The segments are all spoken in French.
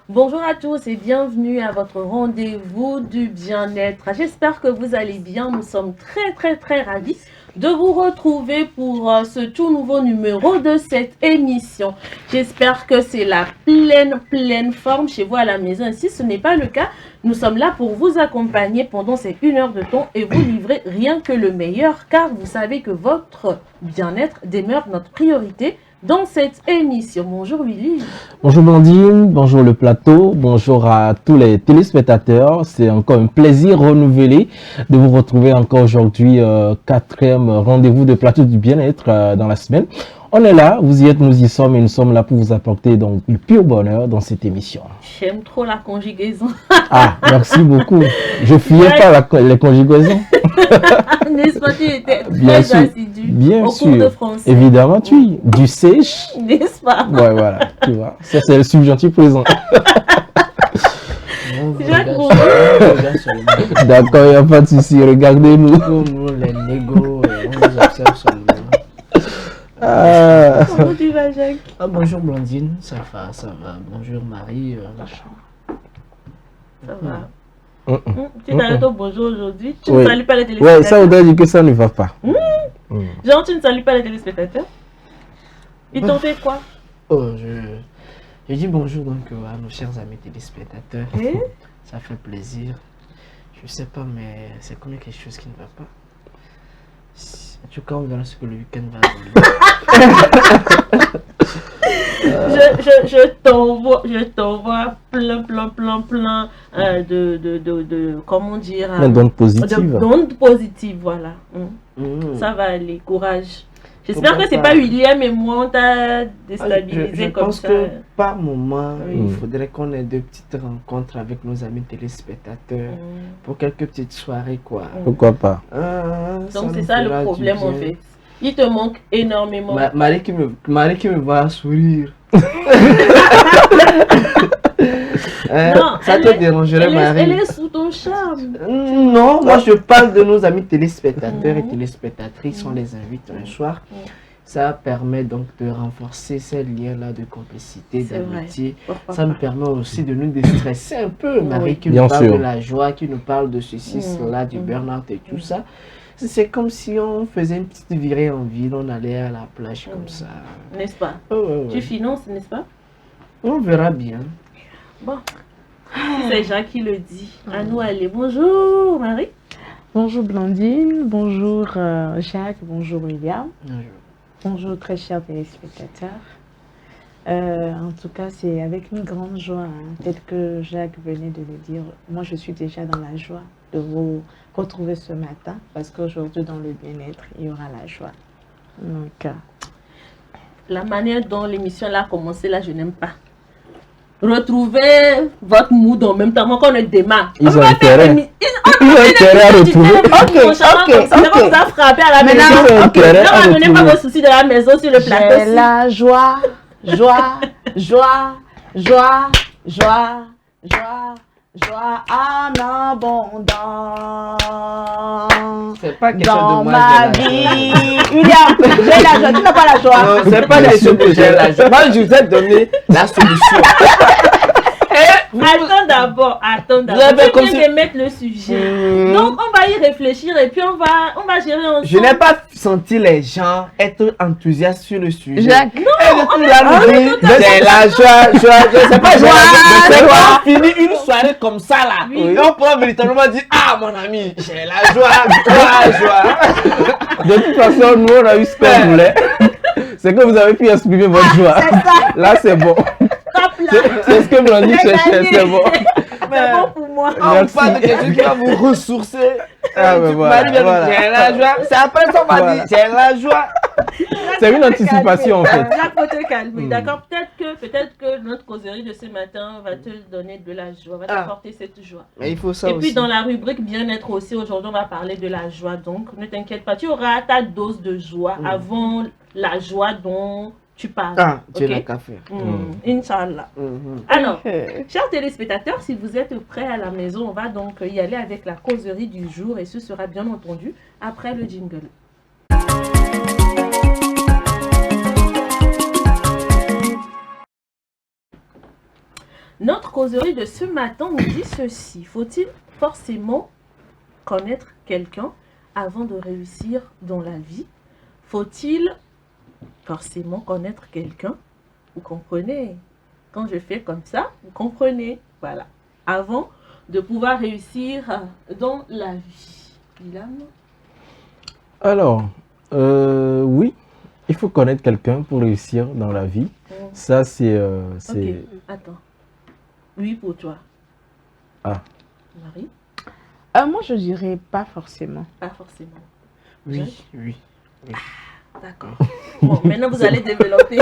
Bonjour à tous et bienvenue à votre rendez-vous du bien-être. J'espère que vous allez bien. Nous sommes très ravis de vous retrouver pour ce tout nouveau numéro de cette émission. J'espère que c'est la pleine forme chez vous à la maison. Et si ce n'est pas le cas, nous sommes là pour vous accompagner pendant ces 1 heure de temps et vous livrer rien que le meilleur, car vous savez que votre bien-être demeure notre priorité dans cette émission. Bonjour Willy. Bonjour Blandine, bonjour le plateau, bonjour à tous les téléspectateurs. C'est encore un plaisir renouvelé de vous retrouver encore aujourd'hui, 4e rendez-vous de plateau du bien-être dans la semaine. On est là, vous y êtes, nous y sommes et nous sommes là pour vous apporter donc du pur bonheur dans cette émission. J'aime trop la conjugaison. Ah, merci beaucoup. Je fuyais pas les conjugaisons. N'est-ce pas, tu étais très assidu bien au sûr. cours de français. Évidemment, tu du sèche. N'est-ce pas? Ouais, voilà, tu vois. Ça, c'est le subjonctif présent. Jacques, bonjour. D'accord, il n'y a pas de souci. Regardez-nous. Nous, les négros, on nous observe seulement. Comment tu vas, Jacques? Bonjour Blandine, ça va. Bonjour Marie. Ça va. Tu t'arrêtes au bonjour aujourd'hui. Tu Oui. ne salues pas les téléspectateurs. Ouais, ça voudrait dire que ça ne va pas. Genre, tu ne salues pas les téléspectateurs. Ils t'ont fait quoi? Je dis bonjour donc à nos chers amis téléspectateurs. Eh? Ça fait plaisir. Je sais pas, mais c'est comme quelque chose qui ne va pas. En tout cas, on verra ce que le week-end va donner. Je t'envoie plein de comment dire, D'ondes positives. d'ondes positives, voilà. Ça va aller, courage. J'espère que c'est pas William et moi on t'a déstabilisé je comme pense ça. que par moment, Oui. il faudrait qu'on ait deux petites rencontres avec nos amis téléspectateurs pour quelques petites soirées, quoi. Pourquoi pas? Donc c'est ça le problème en fait. Il te manque énormément. Marie qui me voit sourire. Non, ça te dérangerait, Marie? Elle est sous ton charme. Non, moi je parle de nos amis téléspectateurs et téléspectatrices. On les invite un soir. Ça permet donc de renforcer ces liens-là de complicité, d'amitié. Ça me permet aussi de nous déstresser un peu. Marie qui nous parle de la joie, qui nous parle de ceci, cela, du burn-out et tout ça. C'est comme si on faisait une petite virée en ville, on allait à la plage comme ça. N'est-ce pas? Tu finances, n'est-ce pas? On verra bien. Bon, c'est Jacques qui le dit. À nous aller. Bonjour Marie. Bonjour Blandine, bonjour Jacques, bonjour William. Bonjour très chers téléspectateurs. En tout cas, c'est avec une grande joie, tel que Jacques venait de le dire. Moi, je suis déjà dans la joie de vous retrouver ce matin, parce qu'aujourd'hui, dans le bien-être, il y aura la joie. Donc, la manière dont l'émission a commencé, là, je n'aime pas. Retrouvez votre mood en même temps qu'on ne démarre. Ils ont intérêt. Ils ont intérêt à retrouver. Ok. Ça frappé à la maison. Ok, ne ramenez pas vos soucis de la maison sur le plateau. J'ai la joie. Joie en abondance. C'est pas question dans de moi, ma vie. William, j'ai la joie. Tu n'as pas la joie. Non, c'est pas question de j'ai la joie. Moi, je vous ai donné la solution. Attends d'abord. Tu viens de mettre le sujet. Donc, on va y réfléchir et puis on va gérer ensemble. Je n'ai pas senti les gens être enthousiastes sur le sujet. Jacques. Non, c'est la joie. Je sais pas, joie. Fini une soirée comme ça là. Oui. Et on pourra véritablement dire, ah mon ami, j'ai la joie. De toute façon, nous on a eu ce qu'on voulait. C'est que vous avez pu exprimer votre joie. Là, c'est bon. C'est ce que Blandine cherchait, c'est bon. C'est bon pour moi. On parle de quelqu'un qui va vous ressourcer. Ah, mais voilà, voilà. J'ai la joie. C'est après ça, on m'a dit, j'ai la joie. C'est une anticipation, en fait. Jacques, faut te calmer. D'accord, peut-être que notre causerie de ce matin va te donner de la joie, va t'apporter cette joie. Mais il faut ça Et aussi. puis dans la rubrique bien-être aussi, aujourd'hui, on va parler de la joie. Donc, ne t'inquiète pas, tu auras ta dose de joie avant la joie dont tu parles. Ah, tu ok? n'as qu'à faire. Inch'Allah. Alors, chers téléspectateurs, si vous êtes prêts à la maison, on va donc y aller avec la causerie du jour et ce sera bien entendu après le jingle. Notre causerie de ce matin nous dit ceci. Faut-il forcément connaître quelqu'un avant de réussir dans la vie? Faut-il forcément connaître quelqu'un? Vous comprenez? Quand je fais comme ça, vous comprenez? Voilà. Avant de pouvoir réussir dans la vie. Ilham? Alors, oui, il faut connaître quelqu'un pour réussir dans la vie. Ça, c'est... Ok, attends. Oui, pour toi. Ah. Marie? Moi, je dirais pas forcément. Pas forcément. Oui. D'accord. Bon, maintenant vous allez développer.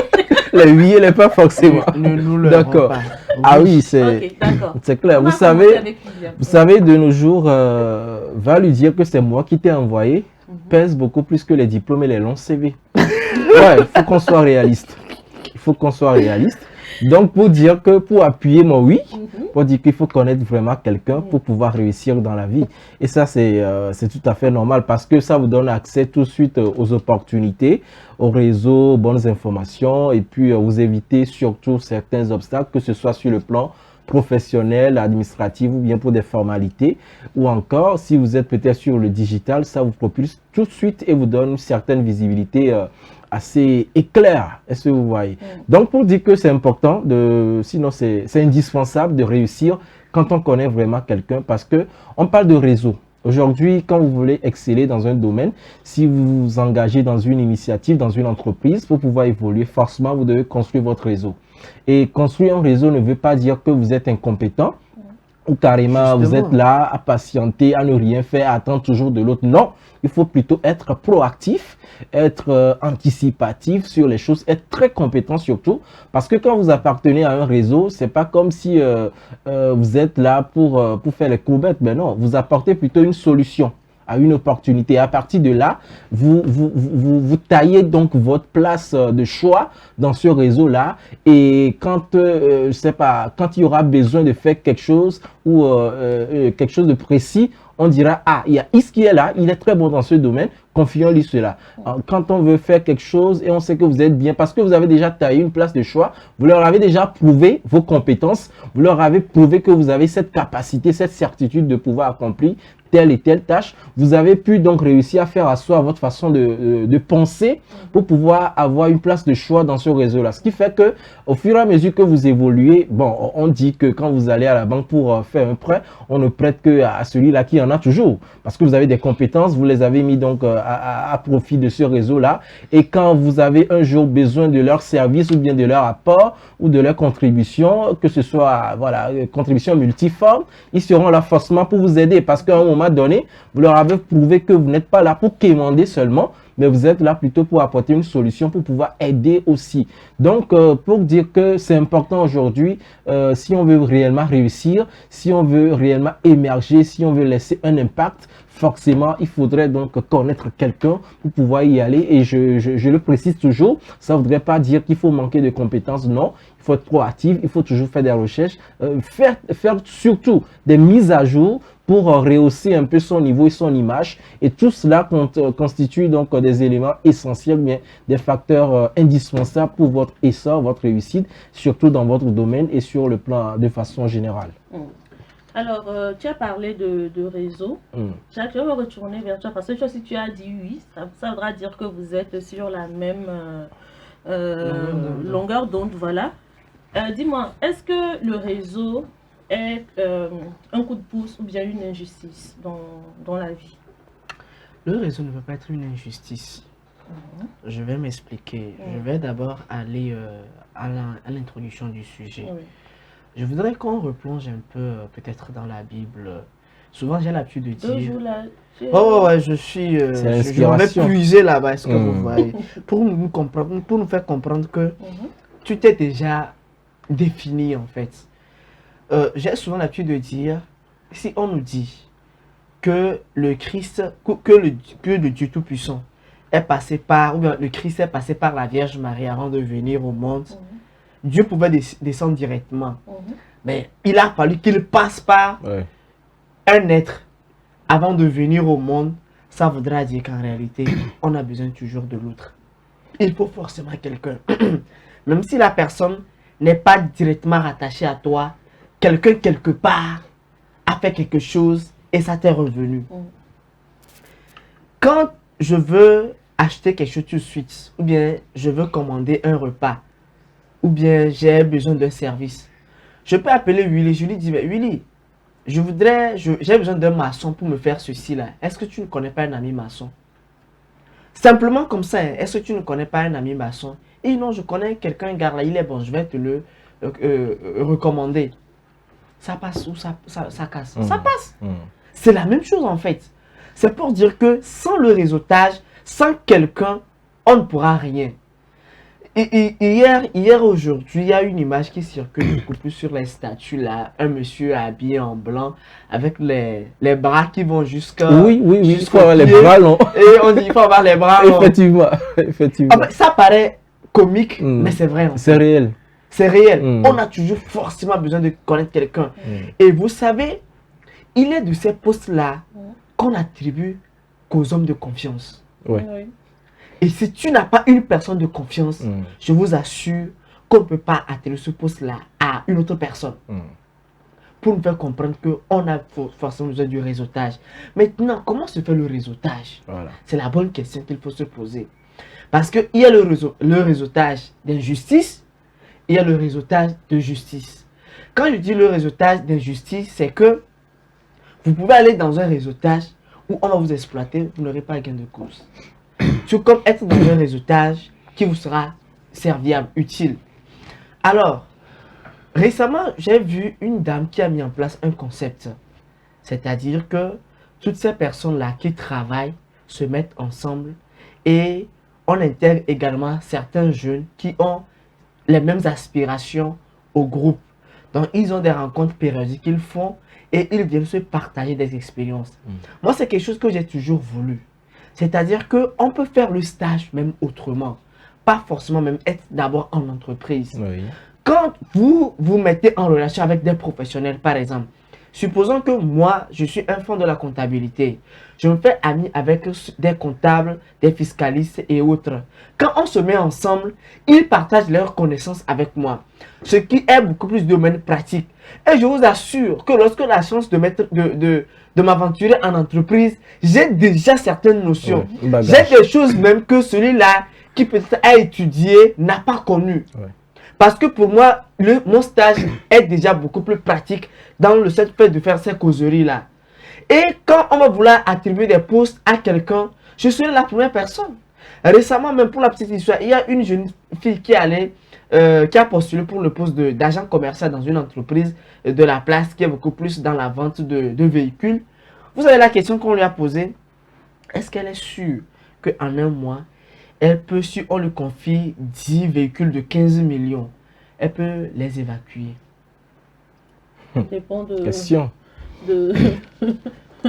Les oui et les pas forcément. Ne nous le D'accord. rends pas. Ah oui, Ok, d'accord. c'est clair. On Vous va commencer avec William. savez, de nos jours, va lui dire que c'est moi qui t'ai envoyé, pèse beaucoup plus que les diplômes et les longs CV. Ouais, il faut qu'on soit réaliste. Il faut qu'on soit réaliste. Donc, pour dire que, pour appuyer mon oui, pour dire qu'il faut connaître vraiment quelqu'un pour pouvoir réussir dans la vie. Et ça, c'est tout à fait normal parce que ça vous donne accès tout de suite aux opportunités, aux réseaux, aux bonnes informations et puis vous évitez surtout certains obstacles, que ce soit sur le plan professionnel, administratif ou bien pour des formalités. Ou encore, si vous êtes peut-être sur le digital, ça vous propulse tout de suite et vous donne une certaine visibilité assez éclair, est-ce que vous voyez? Donc, pour dire que c'est important, sinon c'est indispensable de réussir quand on connaît vraiment quelqu'un parce que on parle de réseau. Aujourd'hui, quand vous voulez exceller dans un domaine, si vous vous engagez dans une initiative, dans une entreprise, pour pouvoir évoluer, forcément, vous devez construire votre réseau. Et construire un réseau ne veut pas dire que vous êtes incompétent ou carrément vous êtes là à patienter, à ne rien faire, à attendre toujours de l'autre. Non, il faut plutôt être proactif, être anticipatif sur les choses, être très compétent surtout. Parce que quand vous appartenez à un réseau, c'est pas comme si vous êtes là pour faire les courbettes. Mais non, vous apportez plutôt une solution à une opportunité. À partir de là, vous taillez donc votre place de choix dans ce réseau-là. Et quand, je sais pas, quand il y aura besoin de faire quelque chose ou quelque chose de précis, on dira, ah, il y a Is qui est là, il est très bon dans ce domaine, confions-lui cela. Alors, quand on veut faire quelque chose et on sait que vous êtes bien, parce que vous avez déjà taillé une place de choix, vous leur avez déjà prouvé vos compétences, vous leur avez prouvé que vous avez cette capacité, cette certitude de pouvoir accomplir telle et telle tâche, vous avez pu donc réussir à faire asseoir votre façon de penser pour pouvoir avoir une place de choix dans ce réseau-là. Ce qui fait que au fur et à mesure que vous évoluez, bon, on dit que quand vous allez à la banque pour faire un prêt, on ne prête que à celui-là qui en a toujours. Parce que vous avez des compétences, vous les avez mis donc à profit de ce réseau-là. Et quand vous avez un jour besoin de leur service ou bien de leur apport ou de leur contribution, que ce soit, voilà, contribution multiforme, ils seront là forcément pour vous aider. Parce qu'à un moment donné, vous leur avez prouvé que vous n'êtes pas là pour quémander seulement, mais vous êtes là plutôt pour apporter une solution, pour pouvoir aider aussi. Donc, pour dire que c'est important aujourd'hui, si on veut réellement réussir, si on veut réellement émerger, si on veut laisser un impact, forcément, il faudrait donc connaître quelqu'un pour pouvoir y aller. Et je le précise toujours, ça ne voudrait pas dire qu'il faut manquer de compétences, non. Il faut être proactif, il faut toujours faire des recherches, faire surtout des mises à jour pour rehausser un peu son niveau et son image. Et tout cela constitue donc des éléments essentiels, bien des facteurs indispensables pour votre essor, votre réussite, surtout dans votre domaine et sur le plan de façon générale. Alors, tu as parlé de réseau. Jacques, je vais me retourner vers toi parce que si tu as dit oui, ça voudra dire que vous êtes sur la même longueur d'onde. Voilà. Dis-moi, est-ce que le réseau est un coup de pouce ou bien une injustice dans la vie? Le réseau ne peut pas être une injustice. Je vais m'expliquer. Je vais d'abord aller à l'introduction du sujet. Je voudrais qu'on replonge un peu peut-être dans la Bible. Souvent, j'ai l'habitude de dire... 2 jours là. Oh, ouais, je suis... je vais puiser là-bas, est-ce que vous voyez? Pour nous faire comprendre que tu t'es déjà défini, en fait. J'ai souvent l'habitude de dire, si on nous dit que le Christ, que le Dieu Tout-Puissant est passé par, ou bien le Christ est passé par la Vierge Marie avant de venir au monde, Dieu pouvait descendre directement. Mais il a fallu qu'il passe par un être avant de venir au monde. Ça voudra dire qu'en réalité, on a besoin toujours de l'autre. Il faut forcément quelqu'un. Même si la personne n'est pas directement rattachée à toi, quelqu'un quelque part a fait quelque chose et ça t'est revenu. Quand je veux acheter quelque chose tout de suite, ou bien je veux commander un repas, ou bien j'ai besoin d'un service, je peux appeler Willy. Je lui dis, mais Willy, j'ai besoin d'un maçon pour me faire ceci là. Est-ce que tu ne connais pas un ami maçon? Simplement comme ça, hein. Est-ce que tu ne connais pas un ami maçon? Et non, je connais quelqu'un, gars là, il est bon, je vais te le recommander. Ça passe ou ça casse? Ça passe. C'est la même chose en fait. C'est pour dire que sans le réseautage, sans quelqu'un, on ne pourra rien. Et hier aujourd'hui, il y a une image qui circule beaucoup plus sur les statues là. Un monsieur habillé en blanc avec les bras qui vont jusqu'à... Oui, il faut avoir les bras longs. Et on dit il faut avoir les bras longs. Effectivement. Ah ben, ça paraît comique, mais c'est vrai. C'est réel. C'est réel. On a toujours forcément besoin de connaître quelqu'un. Et vous savez, il est de ces postes-là qu'on attribue qu'aux hommes de confiance. Ouais. Et si tu n'as pas une personne de confiance, je vous assure qu'on ne peut pas attribuer ce poste-là à une autre personne. Pour nous faire comprendre qu'on a forcément besoin du réseautage. Maintenant, comment se fait le réseautage? C'est la bonne question qu'il faut se poser. Parce qu'il y a le réseautage d'injustice, il y a le réseautage de justice. Quand je dis le réseautage d'injustice, c'est que vous pouvez aller dans un réseautage où on va vous exploiter, vous n'aurez pas gain de cause. Tout comme être dans un réseautage qui vous sera serviable, utile. Alors, récemment, j'ai vu une dame qui a mis en place un concept. C'est-à-dire que toutes ces personnes-là qui travaillent se mettent ensemble et on intègre également certains jeunes qui ont les mêmes aspirations au groupe. Donc, ils ont des rencontres périodiques qu'ils font et ils viennent se partager des expériences. Moi, c'est quelque chose que j'ai toujours voulu. C'est-à-dire qu'on peut faire le stage même autrement. Pas forcément même être d'abord en entreprise. Quand vous vous mettez en relation avec des professionnels, par exemple, supposons que moi, je suis un fond de la comptabilité. Je me fais ami avec des comptables, des fiscalistes et autres. Quand on se met ensemble, ils partagent leurs connaissances avec moi. Ce qui est beaucoup plus de domaine pratique. Et je vous assure que lorsque la chance de m'aventurer en entreprise, j'ai déjà certaines notions. J'ai des choses même que celui-là qui peut-être a étudié n'a pas connu. Parce que pour moi, mon stage est déjà beaucoup plus pratique dans le fait de faire ces causeries-là. Et quand on va vouloir attribuer des postes à quelqu'un, je serai la première personne. Récemment, même pour la petite histoire, il y a une jeune fille qui a postulé pour le poste d'agent commercial dans une entreprise de la place qui est beaucoup plus dans la vente de véhicules. Vous avez la question qu'on lui a posée. Est-ce qu'elle est sûre qu'en un mois, elle peut, si on lui confie 10 véhicules de 15 millions, elle peut les évacuer? Dépend de... Question.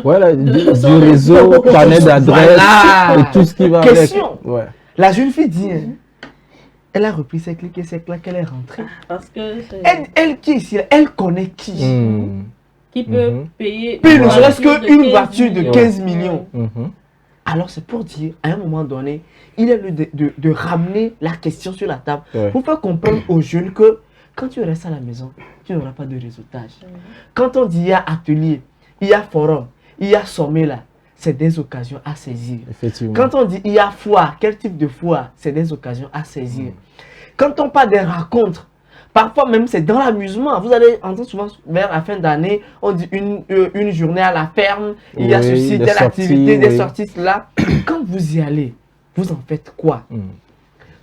Voilà, du réseau, panel d'adresse et tout ce qui va question. avec. La jeune fille dit, elle a repris ses clics et ses claques, elle est rentrée. Parce que elle qui est ici, elle connaît qui? Qui peut payer ne serait-ce qu'une voiture de 15 millions. Alors c'est pour dire, à un moment donné, il est de ramener la question sur la table pour faire comprendre aux jeunes que quand tu restes à la maison, tu n'auras pas de réseautage. Quand on dit il y a atelier, il y a forum, il y a sommet là, c'est des occasions à saisir. Quand on dit il y a foire, quel type de foire, c'est des occasions à saisir. Quand on parle des rencontres, parfois même c'est dans l'amusement. Vous allez entendre souvent vers la fin d'année, on dit une journée à la ferme, il y a ceci, telle activité, des sorties là. Quand vous y allez, vous en faites quoi?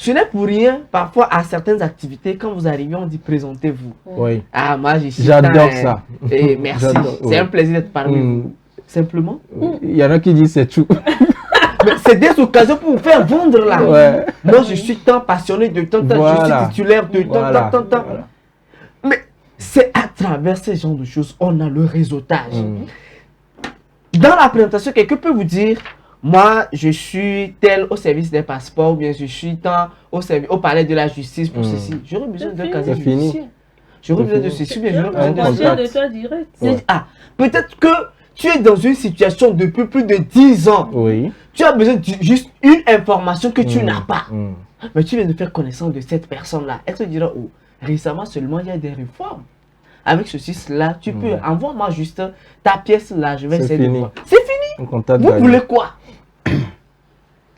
Ce n'est pour rien, parfois à certaines activités, quand vous arrivez, on dit présentez-vous. Oui. Ah, moi, je suis J'adore ça. Et merci. C'est un plaisir d'être parmi vous. Simplement. Il y en a qui disent c'est tout. Mais c'est des occasions pour vous faire vendre là. Ouais. Moi, je suis tant passionné de tant, je suis titulaire de tant. Mais c'est à travers ces genres de choses, on a le réseautage. Dans la présentation, quelqu'un peut vous dire, moi, je suis tel au service des passeports, ou bien je suis tant au palais de la justice pour ceci. J'aurais besoin d'un casier judiciaire. J'aurais besoin de ceci, ou bien j'aurais besoin de toi direct. Ah, peut-être que tu es dans une situation depuis plus de 10 ans. Oui. Tu as besoin de juste une information que tu n'as pas. Mais tu viens de faire connaissance de cette personne-là. Elle te dira, oh, récemment seulement, il y a des réformes. Avec ceci, cela, tu peux, envoie-moi juste ta pièce là, je vais essayer de voir. C'est fini. Vous voulez quoi?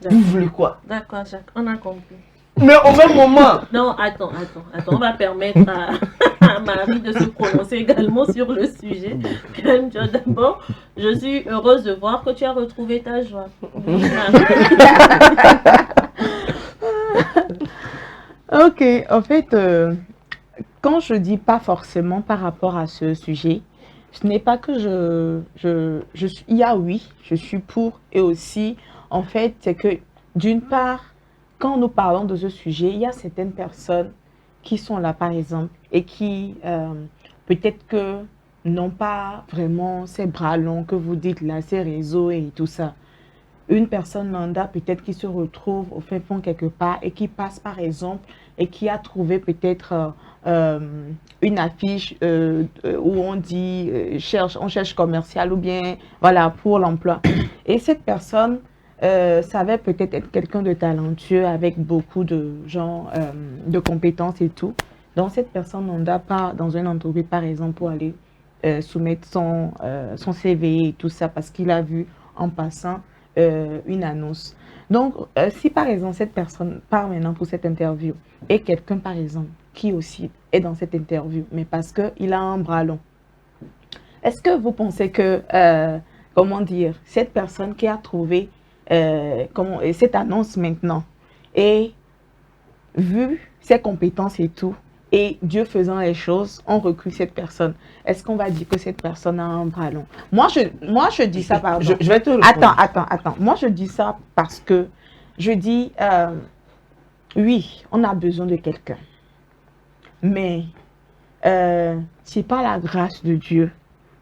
Vous voulez quoi? D'accord, Jacques, on a compris. Mais au même moment... Non, attends, on va permettre à Marie de se prononcer également sur le sujet. Calme-toi d'abord. Je suis heureuse de voir que tu as retrouvé ta joie. Ok, en fait, quand je dis pas forcément par rapport à ce sujet, ce n'est pas que il y a oui, je suis pour, et aussi, en fait, c'est que d'une part, quand nous parlons de ce sujet, il y a certaines personnes qui sont là, par exemple, et qui peut-être que n'ont pas vraiment ces bras longs que vous dites là, ces réseaux et tout ça. Une personne lambda peut-être qui se retrouve au fin fond quelque part et qui passe par exemple et qui a trouvé peut-être une affiche où on dit on cherche commercial ou bien voilà pour l'emploi. Et cette personne savait peut-être être quelqu'un de talentueux avec beaucoup de gens, de compétences et tout. Donc cette personne lambda part dans une entreprise par exemple pour aller soumettre son CV et tout ça parce qu'il a vu en passant une annonce. Donc, si par exemple cette personne part maintenant pour cette interview et quelqu'un par exemple qui aussi est dans cette interview, mais parce qu'il a un bras long, est-ce que vous pensez que, comment dire, cette personne qui a trouvé cette annonce maintenant et vu ses compétences et tout, et Dieu faisant les choses, on recrute cette personne. Est-ce qu'on va dire que cette personne a un bras long? Moi, je dis ça, pardon. Je vais te répondre. Attends. Moi, je dis ça parce que je dis, oui, on a besoin de quelqu'un. Mais c'est pas la grâce de Dieu.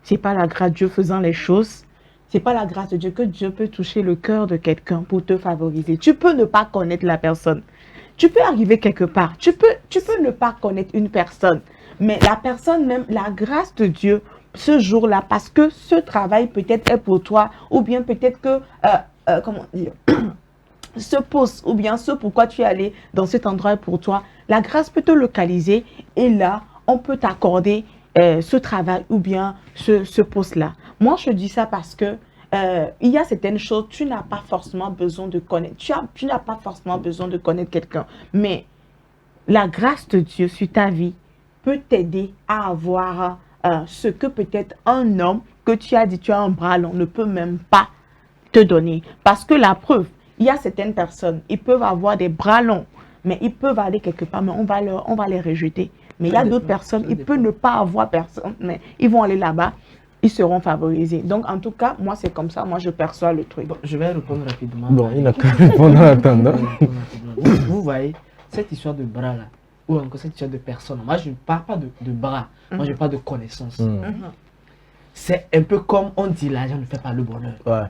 C'est pas la grâce de Dieu faisant les choses. C'est pas la grâce de Dieu que Dieu peut toucher le cœur de quelqu'un pour te favoriser. Tu peux ne pas connaître la personne. Tu peux arriver quelque part, tu peux ne pas connaître une personne, mais la personne même, la grâce de Dieu, ce jour-là, parce que ce travail peut-être est pour toi, ou bien peut-être que, comment dire, ce poste, ou bien ce pourquoi tu es allé dans cet endroit est pour toi, la grâce peut te localiser, et là, on peut t'accorder ce travail, ou bien ce poste-là. Moi, je dis ça parce que il y a certaines choses, tu n'as pas forcément besoin de connaître. Tu n'as pas forcément besoin de connaître quelqu'un. Mais la grâce de Dieu sur ta vie peut t'aider à avoir ce que peut-être un homme que tu as dit, tu as un bras long, ne peut même pas te donner. Parce que la preuve, il y a certaines personnes, ils peuvent avoir des bras longs, mais ils peuvent aller quelque part, mais on va les rejeter. Mais il y a d'autres personnes, ils peuvent ne pas avoir personne, mais ils vont aller là-bas. Ils seront favorisés. Donc, en tout cas, moi, c'est comme ça. Moi, je perçois le truc. Bon, je vais répondre rapidement. Bon, il n'a qu'à répondre en attendant. Vous voyez, cette histoire de bras là, ou encore cette histoire de personne, moi, je ne parle pas de bras. Moi, je parle de connaissances. C'est un peu comme on dit, l'argent ne fait pas le bonheur. Ouais.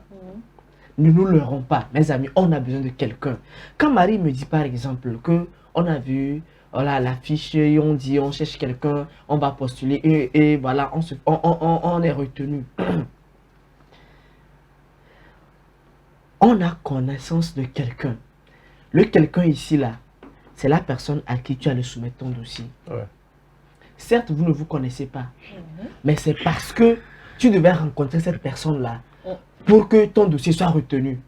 Ne nous leurrons pas. Mes amis, on a besoin de quelqu'un. Quand Marie me dit, par exemple, qu'on a vu... Voilà, l'affiche, on dit, on cherche quelqu'un, on va postuler et voilà, on est retenu. On a connaissance de quelqu'un. Le quelqu'un ici, là, c'est la personne à qui tu allais soumettre ton dossier. Ouais. Certes, vous ne vous connaissez pas, mais c'est parce que tu devais rencontrer cette personne-là pour que ton dossier soit retenu.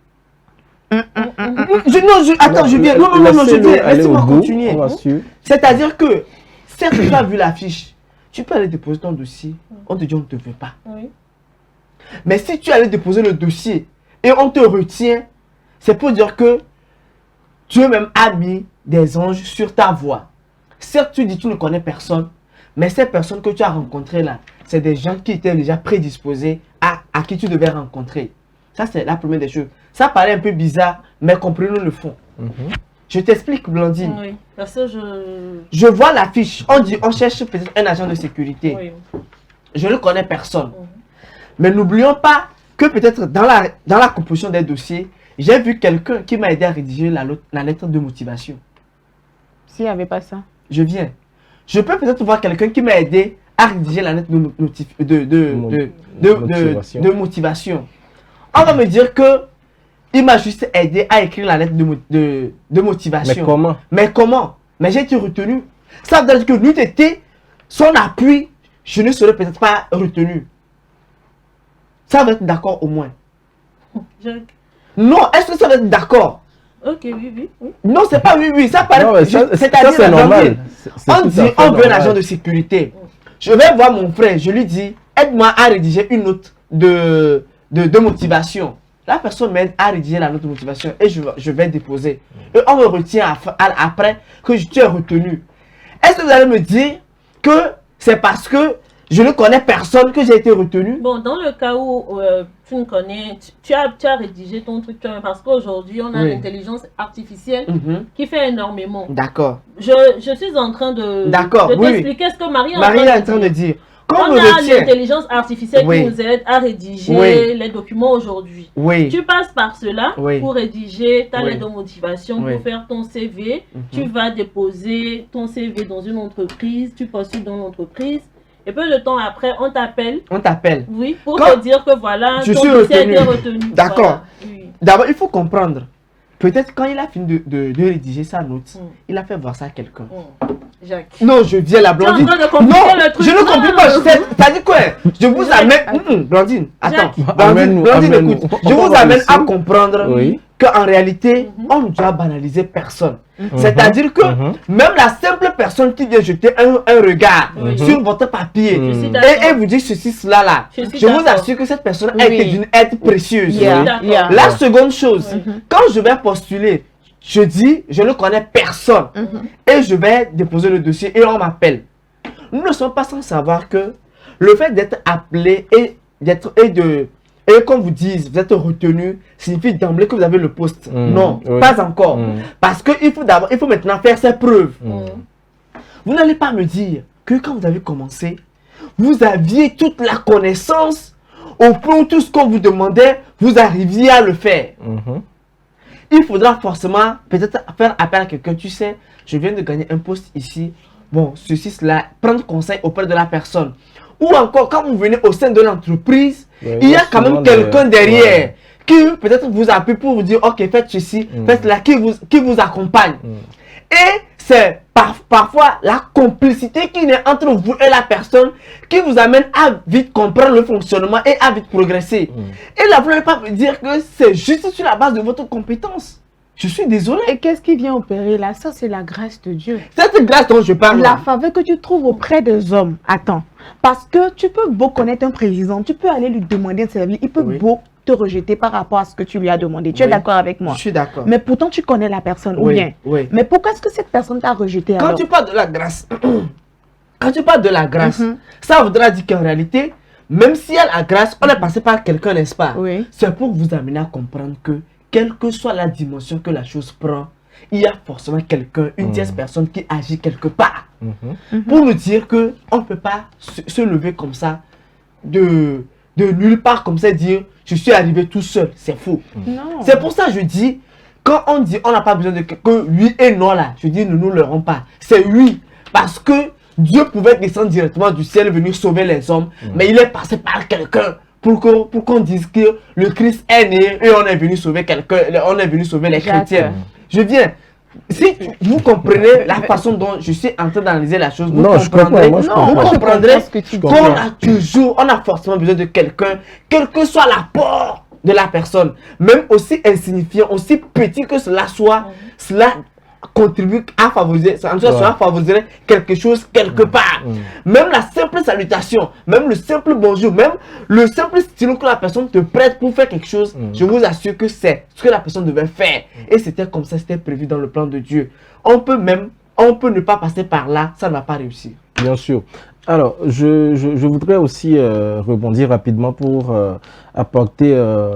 Attends, je viens. Non, je viens. Laisse-moi continuer. C'est-à-dire que, certes, tu as vu l'affiche, tu peux aller déposer ton dossier. On te dit, on ne te veut pas. Oui. Mais si tu allais déposer le dossier et on te retient, c'est pour dire que Dieu même a mis des anges sur ta voie. Certes, tu dis que tu ne connais personne, mais ces personnes que tu as rencontrées là, c'est des gens qui étaient déjà prédisposés à qui tu devais rencontrer. Ça, c'est la première des choses. Ça paraît un peu bizarre, mais comprenons le fond. Je t'explique, Blandine. Oui, parce que je vois l'affiche. On dit, on cherche peut-être un agent de sécurité. Oui. Je ne connais personne. Mais n'oublions pas que peut-être dans la composition des dossiers, j'ai vu quelqu'un qui m'a aidé à rédiger la lettre de motivation. S'il n'y avait pas ça. Je viens. Je peux peut-être voir quelqu'un qui m'a aidé à rédiger la lettre de motivation. On va me dire que il m'a juste aidé à écrire la lettre de motivation. Mais comment? Mais comment? Mais j'ai été retenu. Ça veut dire que n'eût été son appui, je ne serais peut-être pas retenu. Ça va être d'accord au moins. Non, est-ce que ça va être d'accord? Ok, oui. Non, c'est pas oui. Ça paraît. C'est-à-dire, c'est normal. On dit, on veut un agent de sécurité. Je vais voir mon frère, je lui dis, aide-moi à rédiger une note de motivation. La personne m'aide à rédiger la note de motivation et je vais déposer. Et on me retient après que tu es retenu. Est-ce que vous allez me dire que c'est parce que je ne connais personne que j'ai été retenu? Bon, dans le cas où tu ne connais, tu as rédigé ton truc parce qu'aujourd'hui, on a l'intelligence artificielle qui fait énormément. D'accord. Je suis en train de t'expliquer ce que Marie est en train de dire. On a l'intelligence artificielle qui nous aide à rédiger les documents aujourd'hui. Tu passes par cela pour rédiger ta lettre de motivation, pour faire ton CV. Tu vas déposer ton CV dans une entreprise, tu postules dans l'entreprise. Et peu de temps après, on t'appelle. On t'appelle. Oui, pour te dire que voilà, je suis retenu. D'accord. Voilà. Oui. D'abord, il faut comprendre. Peut-être quand il a fini de rédiger sa note, il a fait voir ça à quelqu'un. Jacques. Non, je viens la Blandine. Non, je ne comprends pas. Ça dit quoi? Je vous amène. Blandine, attends. Blandine, écoute. Je vous amène à comprendre qu'en réalité, on ne doit banaliser personne. C'est-à-dire que même la simple personne qui vient jeter un regard sur votre papier et vous dit ceci, cela là, je vous assure que cette personne a été d'une aide précieuse. La seconde chose, quand je vais postuler, je dis, je ne connais personne et je vais déposer le dossier et on m'appelle. Nous ne sommes pas sans savoir que le fait d'être appelé et qu'on vous dise, vous êtes retenu, signifie d'emblée que vous avez le poste. Non, pas encore. Parce qu'il faut maintenant faire ses preuves. Vous n'allez pas me dire que quand vous avez commencé, vous aviez toute la connaissance au point où tout ce qu'on vous demandait, vous arriviez à le faire. Il faudra forcément peut-être faire appel à quelqu'un. Tu sais, je viens de gagner un poste ici. Bon, ceci, cela, prendre conseil auprès de la personne. Ou encore, quand vous venez au sein de l'entreprise, il y a quand même quelqu'un derrière qui peut-être vous appuie pour vous dire, ok, faites ceci, faites cela, qui vous accompagne. Et c'est parfois la complicité qui est entre vous et la personne qui vous amène à vite comprendre le fonctionnement et à vite progresser. Et là, vous ne pouvez pas me dire que c'est juste sur la base de votre compétence. Je suis désolé. Et qu'est-ce qui vient opérer là? Ça, c'est la grâce de Dieu. Cette grâce dont je parle. La faveur que tu trouves auprès des hommes. Attends. Parce que tu peux beau connaître un président, tu peux aller lui demander un service, il peut beau te rejeter par rapport à ce que tu lui as demandé. Tu es d'accord avec moi? Je suis d'accord. Mais pourtant, tu connais la personne, ou bien. Mais pourquoi est-ce que cette personne t'a rejeté alors? Quand tu parles de la grâce, ça voudra dire qu'en réalité, même si elle a la grâce, on est passé par quelqu'un, n'est-ce pas? C'est pour vous amener à comprendre que quelle que soit la dimension que la chose prend, il y a forcément quelqu'un, une tierce personne qui agit quelque part. Pour nous dire qu'on ne peut pas se lever comme ça, de nulle part comme ça, dire je suis arrivé tout seul. C'est faux. C'est pour ça que je dis, quand on dit on n'a pas besoin de que oui et non là, je dis nous ne l'aurons pas. C'est oui, parce que Dieu pouvait descendre directement du ciel, venir sauver les hommes, mais il est passé par quelqu'un. Pour qu'on dise que le Christ est né et on est venu sauver quelqu'un, on est venu sauver les chrétiens. Je viens. Si vous comprenez la façon dont je suis en train d'analyser la chose, vous comprendrez qu'on a forcément besoin de quelqu'un, quel que soit l'apport de la personne, même aussi insignifiant, aussi petit que cela soit, cela contribue à favoriser, ça favoriserait quelque chose quelque part. Même la simple salutation, même le simple bonjour, même le simple stylo que la personne te prête pour faire quelque chose, je vous assure que c'est ce que la personne devait faire. Et c'était comme ça, c'était prévu dans le plan de Dieu. On peut ne pas passer par là, ça ne va pas réussir. Bien sûr. Alors, je voudrais aussi rebondir rapidement pour apporter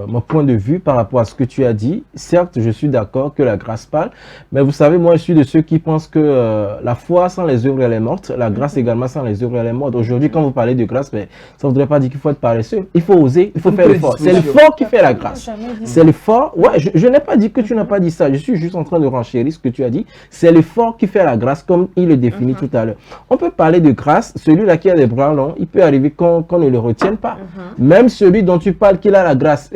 mon point de vue par rapport à ce que tu as dit. Certes, je suis d'accord que la grâce parle, mais vous savez, moi, je suis de ceux qui pensent que la foi sans les œuvres, elle est morte. La grâce également sans les œuvres, elle est morte. Aujourd'hui, quand vous parlez de grâce, mais ça ne voudrait pas dire qu'il faut être paresseux. Il faut oser, il faut faire l'effort. C'est l'effort qui fait la grâce. C'est l'effort. Ouais, je n'ai pas dit que tu n'as pas dit ça. Je suis juste en train de renchérir ce que tu as dit. C'est l'effort qui fait la grâce, comme il le définit tout à l'heure. On peut parler de grâce. Celui-là qui a des bras longs, il peut arriver qu'on ne le retienne pas. Même celui dont tu parles qu'il a la grâce,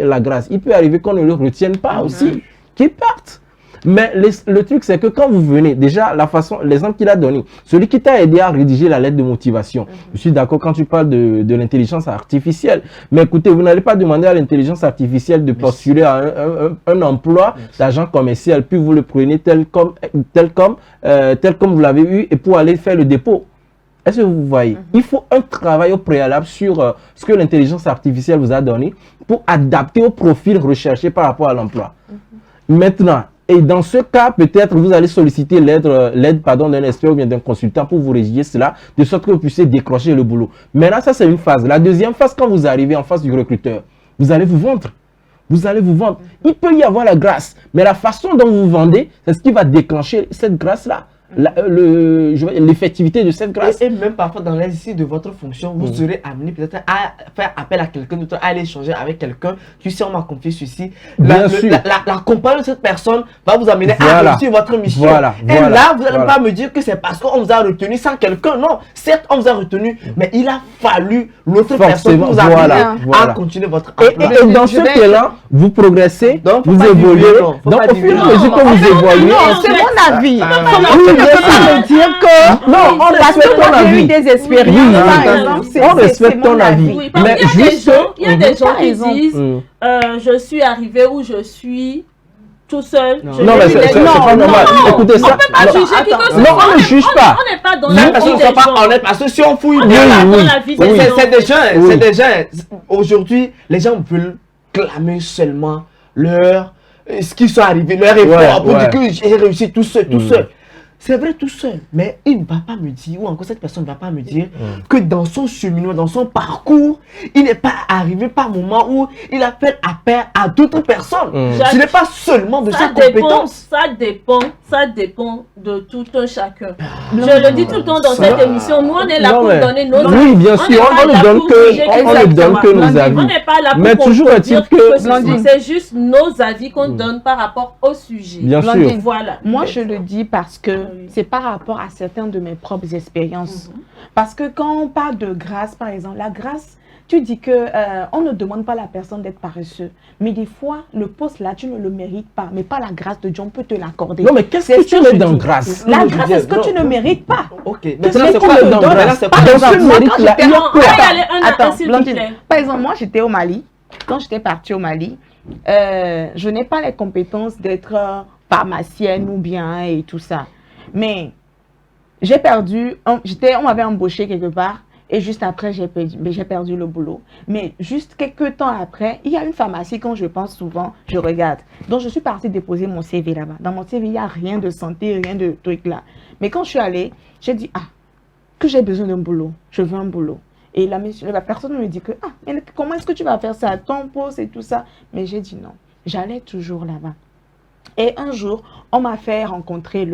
il peut arriver qu'on ne le retienne pas aussi, qu'il parte. Mais le truc, c'est que quand vous venez, déjà, l'exemple qu'il a donné, celui qui t'a aidé à rédiger la lettre de motivation, je suis d'accord quand tu parles de l'intelligence artificielle. Mais écoutez, vous n'allez pas demander à l'intelligence artificielle de postuler à un emploi d'agent commercial, puis vous le prenez tel comme vous l'avez eu, et pour aller faire le dépôt. Est-ce que vous voyez? Il faut un travail au préalable sur ce que l'intelligence artificielle vous a donné pour adapter au profil recherché par rapport à l'emploi. Maintenant, et dans ce cas, peut-être vous allez solliciter l'aide d'un expert ou bien d'un consultant pour vous rédiger cela, de sorte que vous puissiez décrocher le boulot. Maintenant, ça c'est une phase. La deuxième phase, quand vous arrivez en face du recruteur, vous allez vous vendre. Vous allez vous vendre. Il peut y avoir la grâce, mais la façon dont vous vendez, c'est ce qui va déclencher cette grâce-là. L'effectivité de cette grâce. Et même parfois dans l'exercice de votre fonction, vous serez amené peut-être à faire appel à quelqu'un d'autre, à aller échanger avec quelqu'un. Tu sais, on m'a confié ceci. La compagnie de cette personne va vous amener à réussir votre mission. Et là, vous n'allez pas me dire que c'est parce qu'on vous a retenu sans quelqu'un. Non, certes, on vous a retenu, mais il a fallu l'autre personne pour vous amener à continuer votre emploi. Et dans ce cas-là, vous progressez, vous évoluez. Donc, au fur et à mesure que vous évoluez. C'est mon avis. Dire que non, on respecte ton avis. Des expériences, on respecte ton avis. Oui, mais il y a des gens qui disent je suis arrivé où je suis tout seul. Non, mais c'est pas normal. Écoutez ça. On peut pas juger qui que ce soit. Non, on ne juge pas. On n'est pas dans la personne ne soit pas honnête parce que si on fouille c'est des gens. Aujourd'hui, les gens veulent clamer seulement ce qui sont arrivés, leur effort pour dire que j'ai réussi tout seul. C'est vrai tout seul, mais il ne va pas me dire, ou encore cette personne ne va pas me dire que dans son cheminement, dans son parcours, il n'est pas arrivé par moment où il a fait appel à d'autres personnes. Ce n'est pas seulement de sa compétence. Ça dépend de tout un chacun. Je le dis tout le temps dans cette émission, nous on est là pour donner nos avis. Oui, bien sûr, on ne donne que nos avis. On n'est pas là mais pour toujours dire que c'est juste nos avis qu'on donne par rapport au sujet. Bien sûr. Voilà. Moi, je le dis parce que c'est par rapport à certaines de mes propres expériences. Parce que quand on parle de grâce, par exemple, la grâce, tu dis que on ne demande pas à la personne d'être paresseux. Mais des fois, le poste là, tu ne le mérites pas. Mais pas la grâce de Dieu, on peut te l'accorder. Non, mais qu'est-ce que tu mets dans grâce? La grâce, est-ce que tu ne mérites pas? Ok. Maintenant, c'est quoi dans grâce? Par exemple, moi, quand j'étais... Par exemple, moi, j'étais au Mali. Quand j'étais partie au Mali, je n'ai pas les compétences d'être pharmacienne ou bien et tout ça. Mais j'ai perdu, on m'avait embauché quelque part et juste après j'ai perdu le boulot. Mais juste quelques temps après, il y a une pharmacie, quand je pense souvent, je regarde. Donc je suis partie déposer mon CV là-bas. Dans mon CV, il n'y a rien de santé, rien de truc là. Mais quand je suis allée, j'ai dit, que j'ai besoin d'un boulot, je veux un boulot. Et la personne me dit que, mais comment est-ce que tu vas faire ça, ton poste et tout ça? Mais j'ai dit non, j'allais toujours là-bas. Et un jour, on m'a fait rencontrer